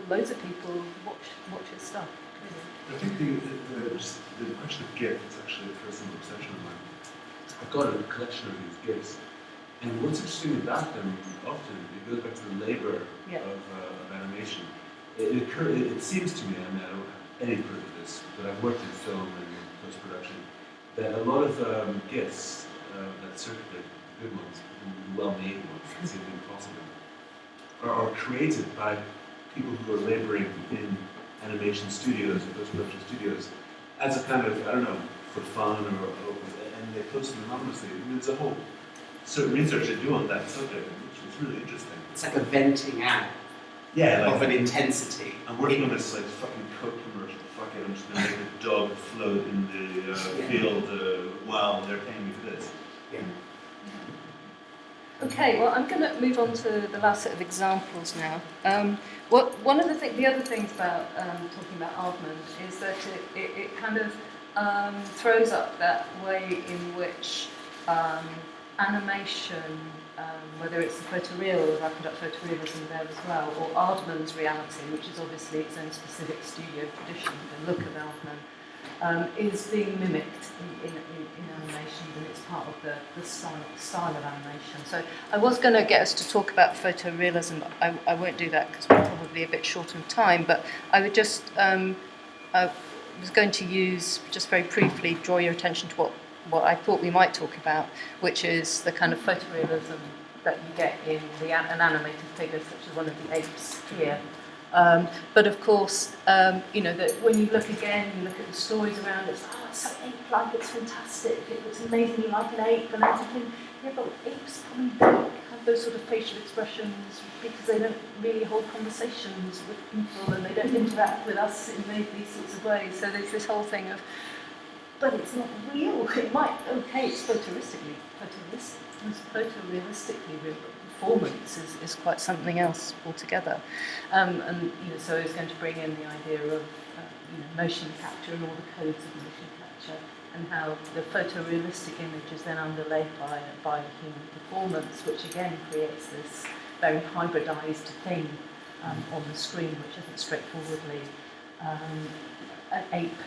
loads of people watch his stuff. I think the question of GIF is actually a personal obsession of mine. I've got a collection of these GIFs, and what's interesting about them often, it goes back to the labor of animation. It seems to me, I mean, I don't have any proof of this, but I've worked in film and post-production, that a lot of GIFs that circulate, good ones, well-made ones, as even possible, are created by people who are laboring in animation studios or post-production studios as a kind of, I don't know, for fun and they post them anonymously. I mean, there's a whole certain research they do on that subject, which is really interesting. It's like a venting out of an intensity. I'm working on this like fucking Coke commercial. Fuck it, I'm just going to make a dog float in the field while they're paying me for this. Yeah. Okay, well, I'm going to move on to the last set of examples now. The other things about talking about Aardman is that it kind of throws up that way in which animation, whether it's the photoreal, or I put up photorealism there as well, or Aardman's reality, which is obviously its own specific studio tradition, the look of Aardman, is being mimicked in animation, and it's part of the style of animation. So I was going to get us to talk about photorealism, but I won't do that because we're probably a bit short on time, but I would just, I was going to use, just very briefly, draw your attention to what I thought we might talk about, which is the kind of photorealism that you get in an animated figure, such as one of the apes here. But of course, that when you look again, you look at the stories around it, it's like, oh, it's so ape-like, it's fantastic, it looks amazingly like an ape, and I'm thinking, yeah, but apes probably don't have those sort of facial expressions because they don't really hold conversations with people and they don't interact with us in these sorts of ways. So there's this whole thing of, but it's not real. It might, it's photorealistically real, but performance is quite something else altogether. So I was going to bring in the idea of motion capture and all the codes of motion capture, and how the photorealistic image is then underlaid by a human performance, which again creates this very hybridized thing on the screen, which isn't straightforwardly an ape.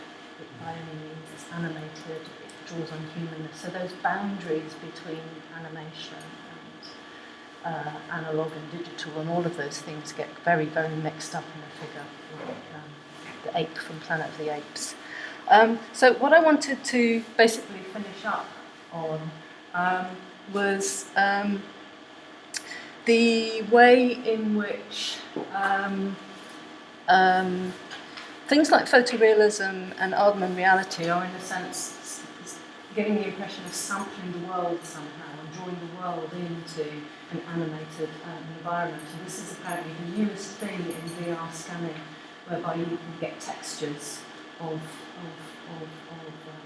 By any means, it's animated, it draws on humanness. So those boundaries between animation and analog and digital and all of those things get very, very mixed up in a figure like the ape from Planet of the Apes. So what I wanted to basically finish up on was the way in which things like photorealism and Aardman reality are, in a sense, giving the impression of sampling the world somehow and drawing the world into an animated environment. And this is apparently the newest thing in VR scanning, whereby you can get textures of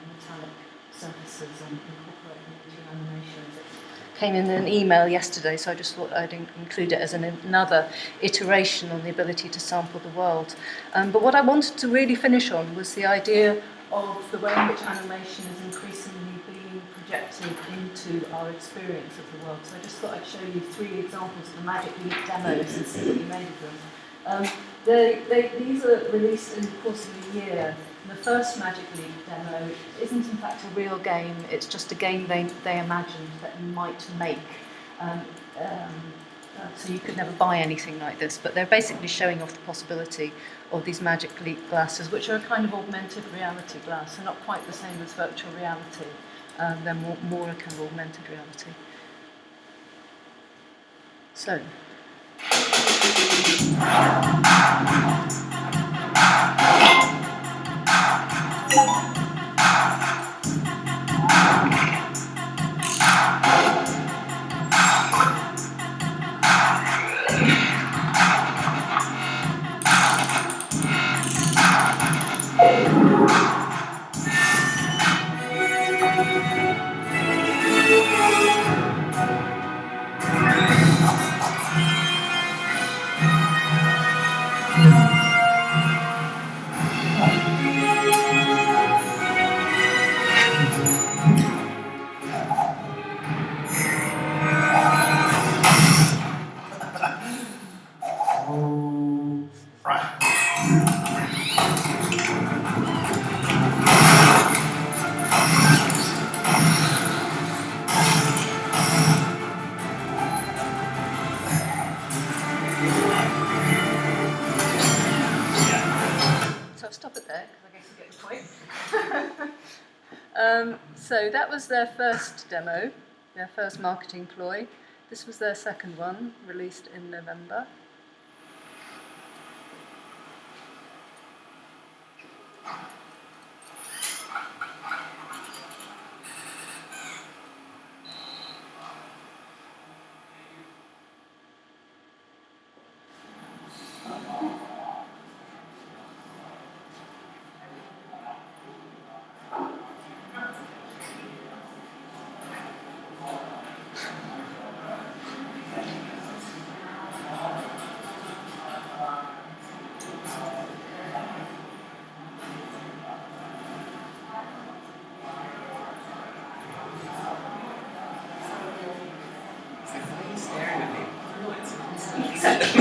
metallic surfaces and incorporating into your animations. It came in an email yesterday, so I just thought I'd include it as another iteration on the ability to sample the world. But what I wanted to really finish on was the idea of the way in which animation is increasingly being projected into our experience of the world. So I just thought I'd show you 3 examples of the Magic Leap demos and see what you made of them. These are released in the course of a year. The first Magic Leap demo isn't in fact a real game, it's just a game they imagined that you might make. So you could never buy anything like this, but they're basically showing off the possibility of these Magic Leap glasses, which are a kind of augmented reality glass. They're not quite the same as virtual reality, they're more a kind of augmented reality. So. So I'll stop it there, because I guess you get the point. So that was their first demo, their first marketing ploy. This was their second one, released in November.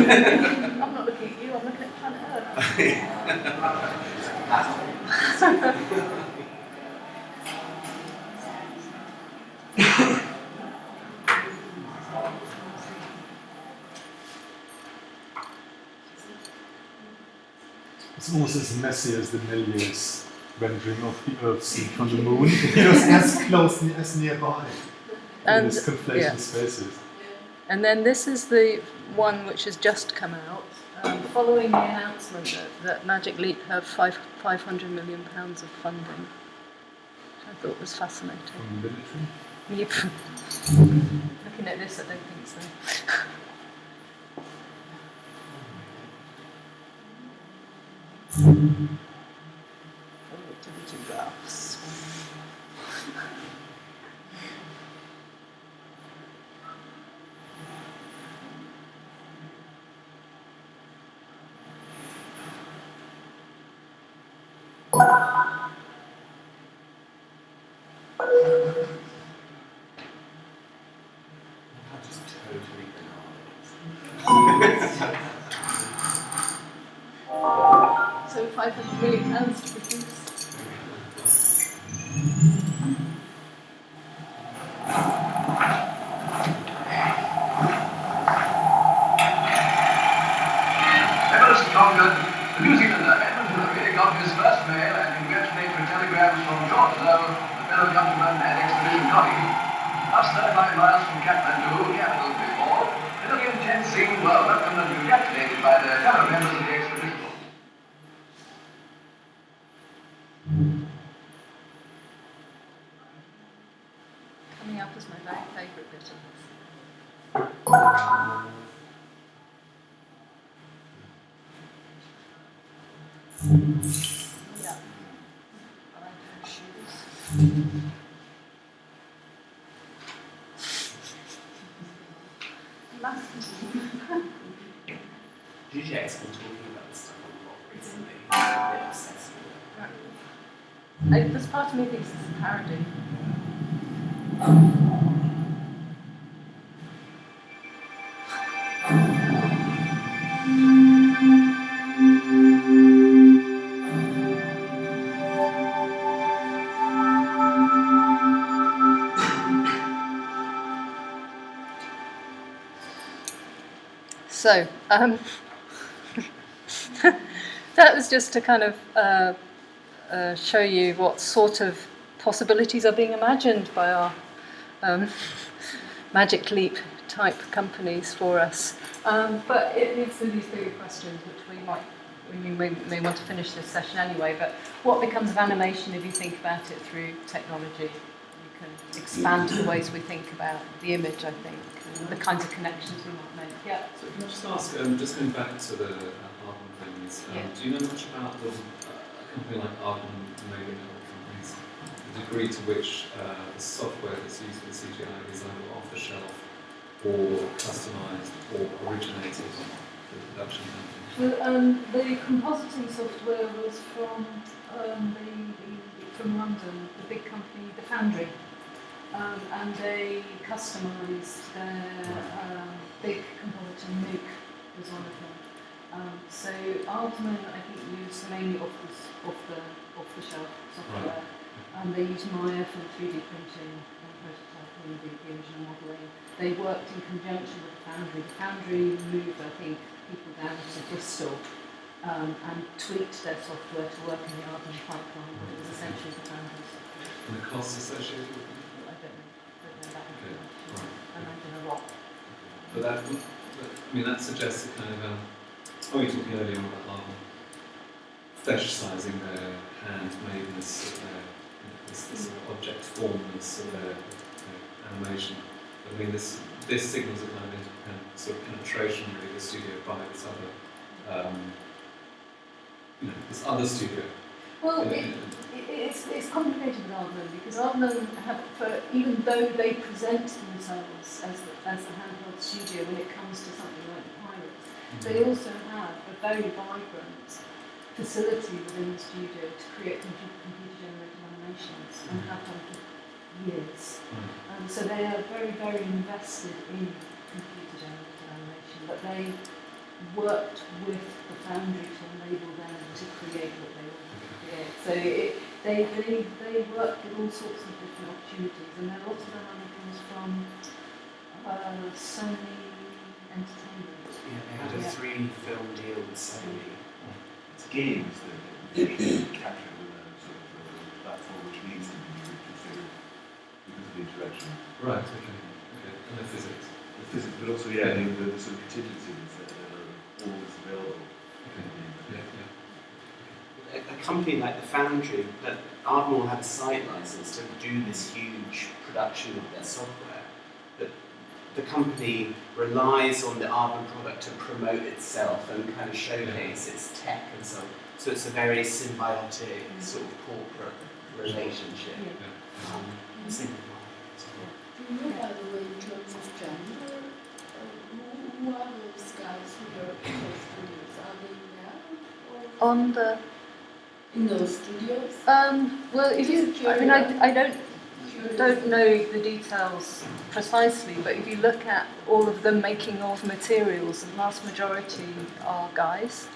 I'm not looking at you, I'm looking at planet Earth. It's almost as messy as the Méliès rendering of the Earth seen from the moon. It was as close as nearby in these conflation spaces. And then this is the one which has just come out, following the announcement that Magic Leap have £500 million of funding, which I thought was fascinating. From the military? Yep. Looking at this, I don't think so. Graphs. Just totally So £500 million to produce. Everest Concord, the New Zealander Edmund Hillary got his first mail and congratulatory telegrams from George Lowe, the fellow countryman and expedition colleague. Thus 35 miles from Kathmandu, capital before, Hillary and Tenzing were welcomed and congratulated by their fellow members of the expedition. Coming up as my very favourite bit of this. Yeah. I like her shoes. recently. I'm a bit obsessed with it. There's part of me thinks it's a parody. So, that was just to kind of show you what sort of possibilities are being imagined by our Magic Leap type companies for us. But it leads to these bigger questions, which we may want to finish this session anyway. But what becomes of animation if you think about it through technology? You can expand the ways we think about the image, I think, and the kinds of connections we might make. Yeah. So can I just ask, just going back to the Aardman things, do you know much about a company like Aardman and maybe other companies, the degree to which the software that's used for CGI is either off the shelf or customised or originated in the production company? Well, the compositing software was from London, the big company, the Foundry, and they customised their big compositor. Nuke was one of them. So Aardman, I think, used mainly off-the-shelf software. Right. They used Maya for 3D printing and prototyping, the original modelling. They worked in conjunction with the Foundry. The Foundry moved, I think, people down to Bristol and tweaked their software to work in the Aardman pipeline, but it was essentially the Foundry software. And the costs associated with it? I don't know that Okay, much. right. I imagine a lot. But that suggests a kind of you were talking earlier on about Aardman fetishizing their handmadeness of their this object formness of their animation. I mean, this signals a kind of sort of penetration really the studio by this other this other studio. Well, it's complicated with Aardman because Aardman even though they present themselves as the handheld studio when it comes to something like the Pirates, they also have a very vibrant facility within the studio to create computer-generated animations and have done for years. So they are very, very invested in computer-generated animation, but they worked with the Foundry to enable them to create what they wanted to create. So they work with all sorts of different opportunities, and there are lots of them comes from Sony Entertainment. Yeah, they had a 3-film deal with Sony. It's games that they capture with a sort of platform which needs to be reconfigured because of the interaction. Right, okay. And the physics. The physics, but also, the sort of contingencies that are always available. Okay. A company like the Foundry, that Ardmore had a site license to do this huge production of their software, but the company relies on the Ardmore product to promote itself and kind of showcase its tech and so on. So it's a very symbiotic sort of corporate relationship. Do you know, by the way, in terms of gender, who are those guys who are in those studios? Are they there? In those studios? Well, I don't know the details precisely, but if you look at all of the making of materials, the vast majority are guys.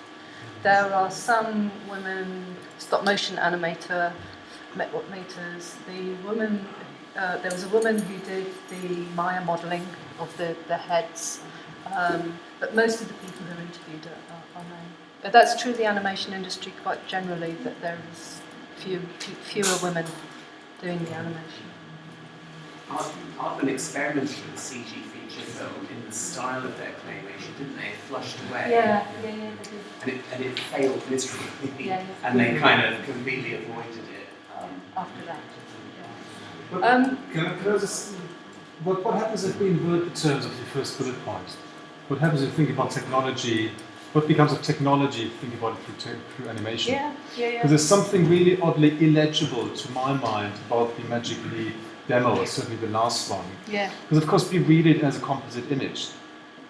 There are some women, stop motion animators. There was a woman who did the Maya modelling of the heads, but most of the people who are interviewed are men. But that's true of the animation industry quite generally, that there is fewer women doing the animation. Aardman experimented with the CG feature film in the style of their claymation, didn't they? It flushed away. Yeah, they did. And it failed miserably, Yeah. and they kind of completely avoided it after that. Can I just... What happens if we invert the terms of your first bullet point? What happens if you think about technology? What becomes of technology if you think about it through animation? Yeah. Because there's something really oddly illegible to my mind about the Magic Leap demo, certainly the last one. Yeah. Because of course we read it as a composite image.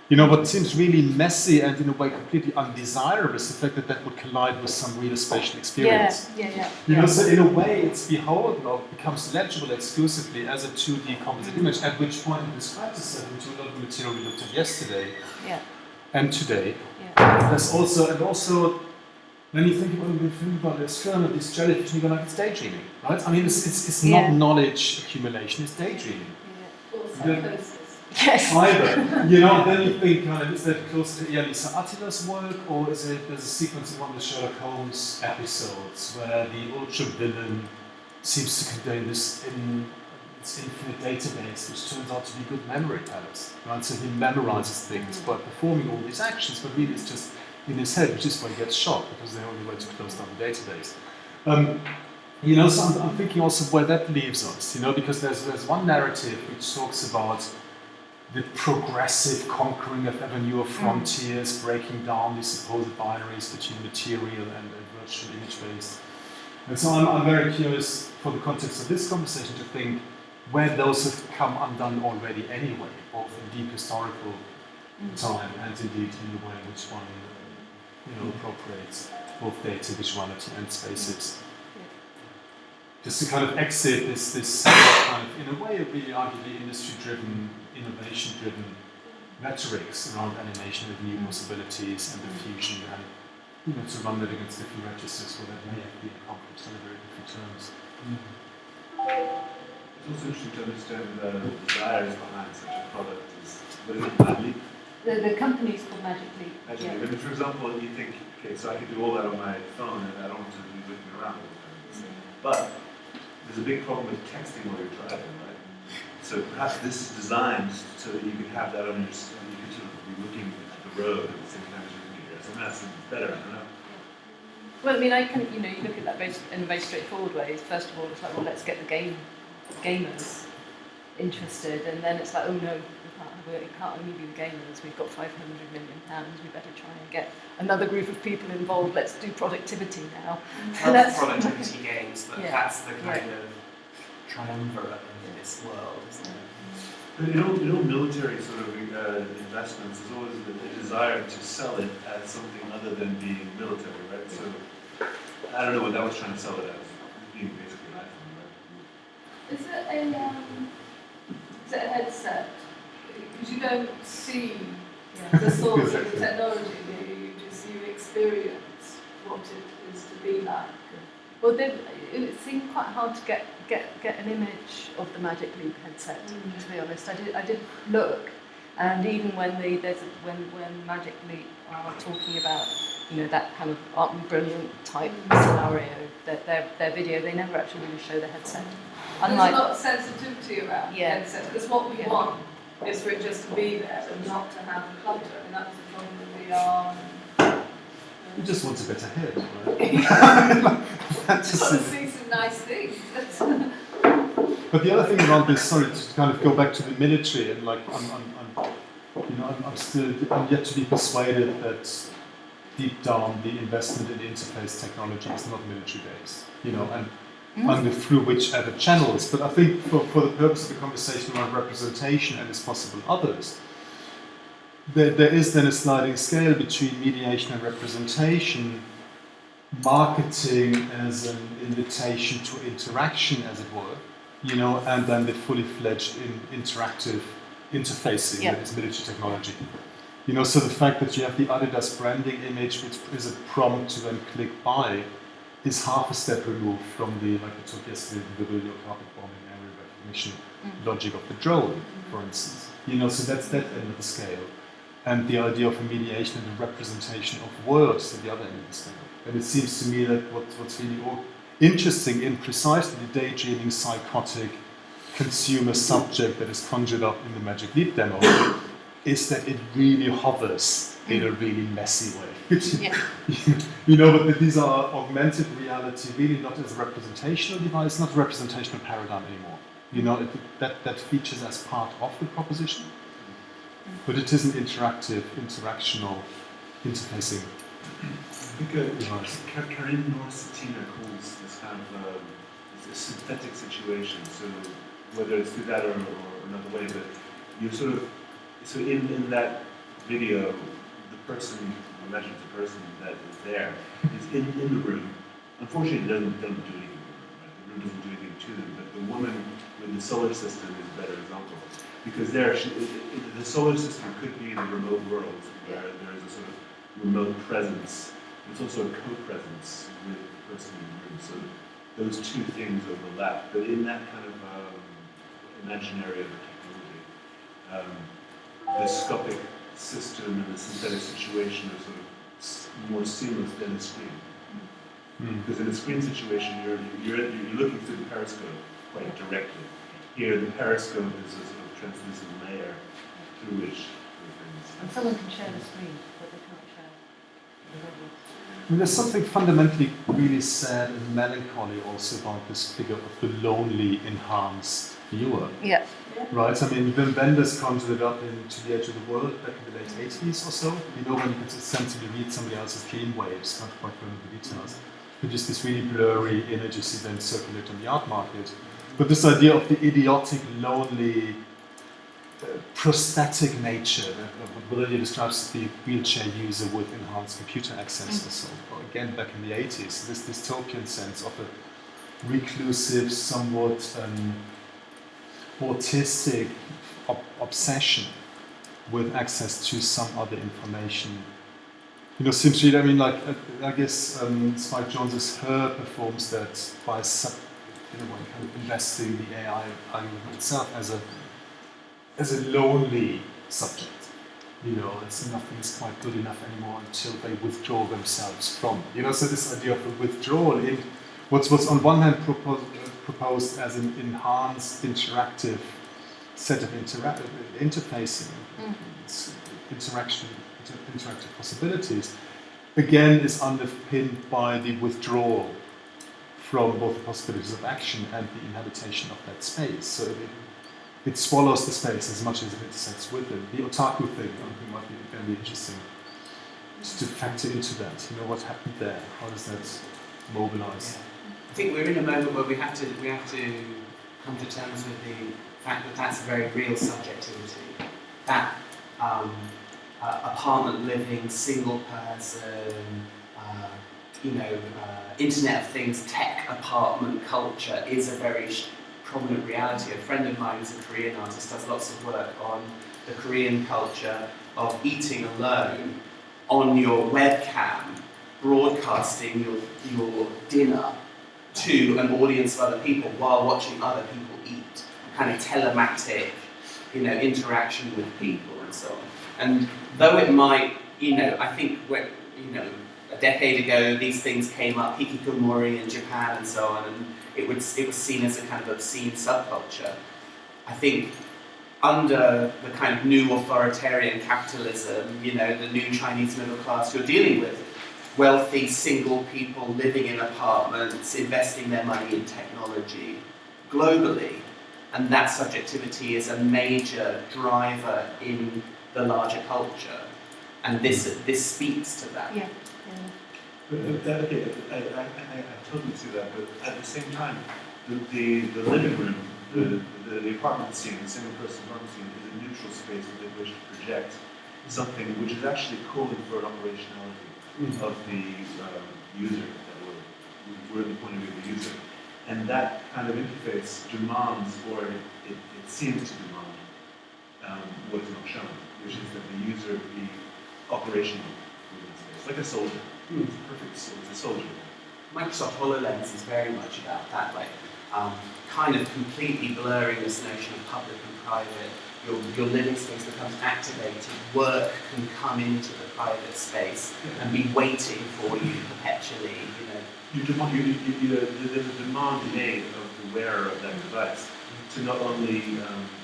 You know, what seems really messy and in a way completely undesirable is the fact that that would collide with some real spatial experience. You know, so in a way it's beholden or becomes legible exclusively as a 2D composite image, at which point it describes itself into a lot of material we looked at yesterday and today. There's also when you think about this film and this jellyfish, you go like, it's daydreaming, right? I mean, it's not knowledge accumulation, it's daydreaming. Either, you know, then you think, is that close to Elisa Attila's work, or is it there's a sequence in one of the Sherlock Holmes episodes where the ultra villain seems to contain this infinite database, which turns out to be good memory palace, right? So he memorizes things by performing all these actions, but really it's just in his head, which is why he gets shot, because the only way to close down the database. You know, so I'm thinking also where that leaves us, you know, because there's one narrative which talks about the progressive conquering of ever newer frontiers, breaking down these supposed binaries between material and virtual image-based. And so I'm very curious, for the context of this conversation, to think where those have come undone already anyway, both in deep historical time and indeed in the way in which one appropriates both data, visuality and spaces. Just to kind of exit this kind of, in a way, really arguably industry-driven, innovation-driven rhetorics around animation with new possibilities and diffusion, and to run that against different registers where that may have been accomplished under very different terms. It's also interesting to understand the desires behind such a product. What is it, Magic Leap? The company's called Magic Leap. Magic Leap. I mean, for example, you think, okay, so I could do all that on my phone and I don't want to be looking around all the time. But there's a big problem with texting while you're driving, right? So perhaps this is designed so that you could have that on your, you could sort of be looking at the road at the same time as you're looking at your SMS. It's better, I don't know. Well, I mean, you look at that in a very straightforward way. First of all, it's like, well, let's get the gamers interested, and then it's like, oh no, it can't only be the gamers. We've got £500 million. We better try and get another group of people involved. Let's do productivity now. That's productivity games, but that's the kind of triumvirate in this world, isn't it? In all military sort of investments, there's always the desire to sell it as something other than being military, right? So I don't know what that was trying to sell it as, being basically an iPhone, right? Is it a headset? Because you don't see the source of the technology, you experience what it is to be like. Well, it seemed quite hard to get an image of the Magic Leap headset. To be honest, I did look, and even when when Magic Leap are talking about that kind of art and brilliant type scenario, their video, they never actually really show the headset. There's a lot of sensitivity around headsets, because what we want is for it just to be there and not to have the clutter, and that's the problem with VR. You just want a better head, right? I just want to see some nice things. But the other thing around this, sorry, to kind of go back to the military, and like I'm yet to be persuaded that deep down the investment in interface technology is not military based, and through whichever channels. But I think for the purpose of the conversation around representation and its possible others, there is then a sliding scale between mediation and representation, marketing as an invitation to interaction, as it were, and then the fully fledged interactive interfacing that is military technology. So the fact that you have the Adidas branding image, which is a prompt to then click buy, is half a step removed from the, like we talked yesterday, the video carpet bombing area recognition logic of the drone, for instance. So that's that end of the scale. And the idea of a mediation and a representation of words at the other end of the scale. And it seems to me that what's really interesting in precisely the daydreaming, psychotic, consumer subject that is conjured up in the Magic Leap demo is that it really hovers in a really messy way. But that these are augmented reality, really not as a representational device, not a representational paradigm anymore. That features as part of the proposition, but it is an interactional, interfacing. I think Karin Norsetina calls this kind of a synthetic situation. So whether it's through that or another way, but you sort of in that video, the person, imagine the person that is there, is in the room. Unfortunately, it doesn't do anything. Right? The room doesn't do anything to them, but the woman with the solar system is a better example. Because there, the solar system could be in a remote world where there is a sort of remote presence. It's also a co-presence with the person in the room. So those two things overlap. But in that kind of imaginary of technology, the scopic system and the synthetic situation are sort of more seamless than a screen. Because in a screen situation, you're looking through the periscope quite directly. Here, the periscope is a sort of translucent layer through which things. And someone can share the screen, but they can't share the visuals. I mean, there's something fundamentally really sad and melancholy also about this figure of the lonely, enhanced viewer. Yeah. Right? I mean, Wim Wenders conjured it up into The Edge of the World back in the late 80s or so. You know, when you could essentially read somebody else's dream waves, not quite remember the details. But just this really blurry images you then circulate on the art market. But this idea of the idiotic, lonely, prosthetic nature that what William describes as the wheelchair user with enhanced computer access or so. Again, back in the 80s, this dystopian sense of a reclusive, somewhat autistic obsession with access to some other information. You know, seems really, I mean, like, I guess Spike Jonze's Her performs that by kind of investing the AI algorithm itself as a lonely subject. You know, it's nothing's quite good enough anymore until they withdraw themselves from it. You know, so this idea of a withdrawal in what's on one hand proposed as an enhanced interactive set of interfacing, interactive possibilities, again is underpinned by the withdrawal from both the possibilities of action and the inhabitation of that space. So it swallows the space as much as it intersects with it. The otaku thing, I think, might be very interesting to factor into that. You know, what happened there? How does that mobilize? I think we're in a moment where we have to come to terms with the fact that that's a very real subjectivity. That apartment living, single person, Internet of Things, tech apartment culture is a very prominent reality. A friend of mine who's a Korean artist does lots of work on the Korean culture of eating alone on your webcam, broadcasting your dinner to an audience of other people while watching other people eat. Kind of telematic, interaction with people and so on. And though it might, I think when, a decade ago, these things came up, hikikomori in Japan and so on, and it was seen as a kind of obscene subculture. I think under the kind of new authoritarian capitalism, the new Chinese middle class you're dealing with, wealthy single people living in apartments, investing their money in technology globally, and that subjectivity is a major driver in the larger culture, and this speaks to that. Yeah. Okay, I totally see that, but at the same time, the living room, the apartment scene, the single person apartment scene is a neutral space within which to project something which is actually calling for an operationality of the user, that we're the point of view of the user. And that kind of interface demands, or it seems to demand, what is not shown, which is that the user be operational within space, like a soldier. It's a perfect soldier. Microsoft HoloLens is very much about that, kind of completely blurring this notion of public and private. Your living space becomes activated, work can come into the private space and be waiting for you perpetually, There's a demand made of the wearer of that device to not only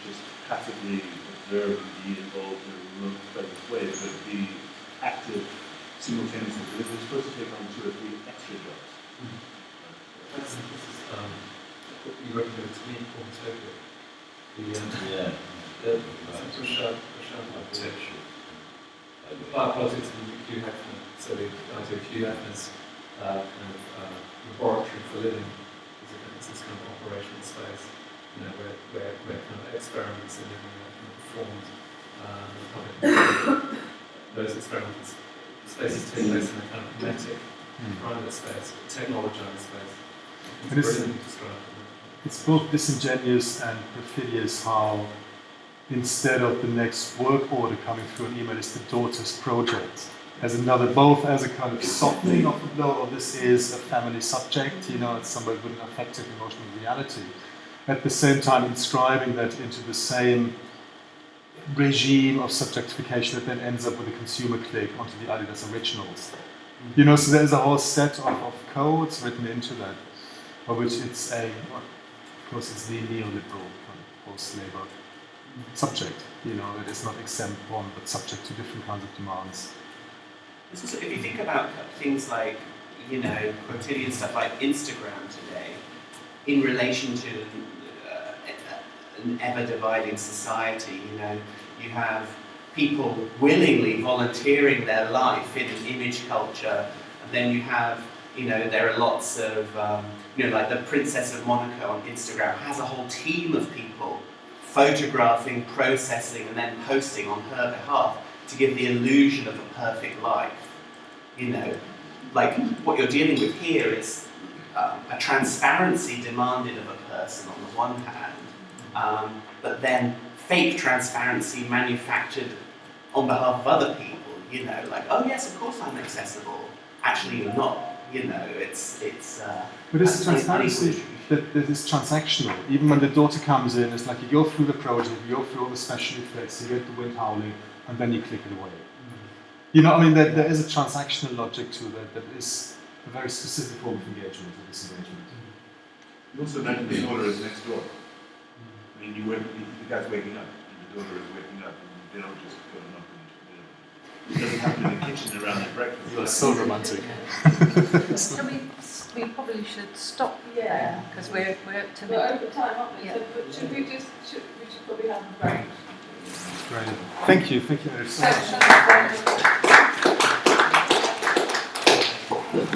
just passively observe and be involved in a remote presence way, but be active simultaneously. Because we're supposed to take on 2 or 3 extra jobs. This is what you recommend to me, Autopia. Biopolitics and Hugh Hefner. So the idea of Hugh Hefner's laboratory for living is this kind of operational space, where kind of experiments are performed in the public. those experimental spaces take place in a kind of kinetic, private space, technologised space. And it's- brilliantly described. It's both disingenuous and perfidious how instead of the next work order coming through an email is the daughter's project. As another, both as a kind of softening of the blow, or this is a family subject, you know, it's somebody with an affective emotional reality. At the same time inscribing that into the same regime of subjectification that then ends up with a consumer click onto the Adidas originals. You know, so there's a whole set of codes written into that, of which it's of course, it's the neoliberal kind of post-labor subject, you know, it is not exempt one, but subject to different kinds of demands. This is, if you think about things like, you know, quotidian stuff like Instagram today, in relation to an ever-dividing society, you know, you have people willingly volunteering their life in an image culture, and then you have, you know, there are lots of, you know, like the Princess of Monaco on Instagram has a whole team of people photographing, processing, and then posting on her behalf to give the illusion of a perfect life. You know, like what you're dealing with here is a transparency demanded of a person on the one hand, but then fake transparency manufactured on behalf of other people. You know, like, oh yes, of course I'm accessible. Actually, you're not. You know, it's. But this transparency that is transactional. Even when the daughter comes in, it's like you go through the project, you go through all the special effects, you get the wind howling, and then you click it away. You know, I mean, there is a transactional logic to that is a very specific form of engagement or disengagement. You also imagine the daughter is next door. I mean, the guy's waking up, and the daughter is waking up, and they don't just go and knock on the door. It doesn't happen in the kitchen around their breakfast. That's so romantic. We probably should stop Yeah. because we're up to We're over time, aren't we? Yeah. So, but should we should probably have a break? Great. Thank you. Thank you. Thanks.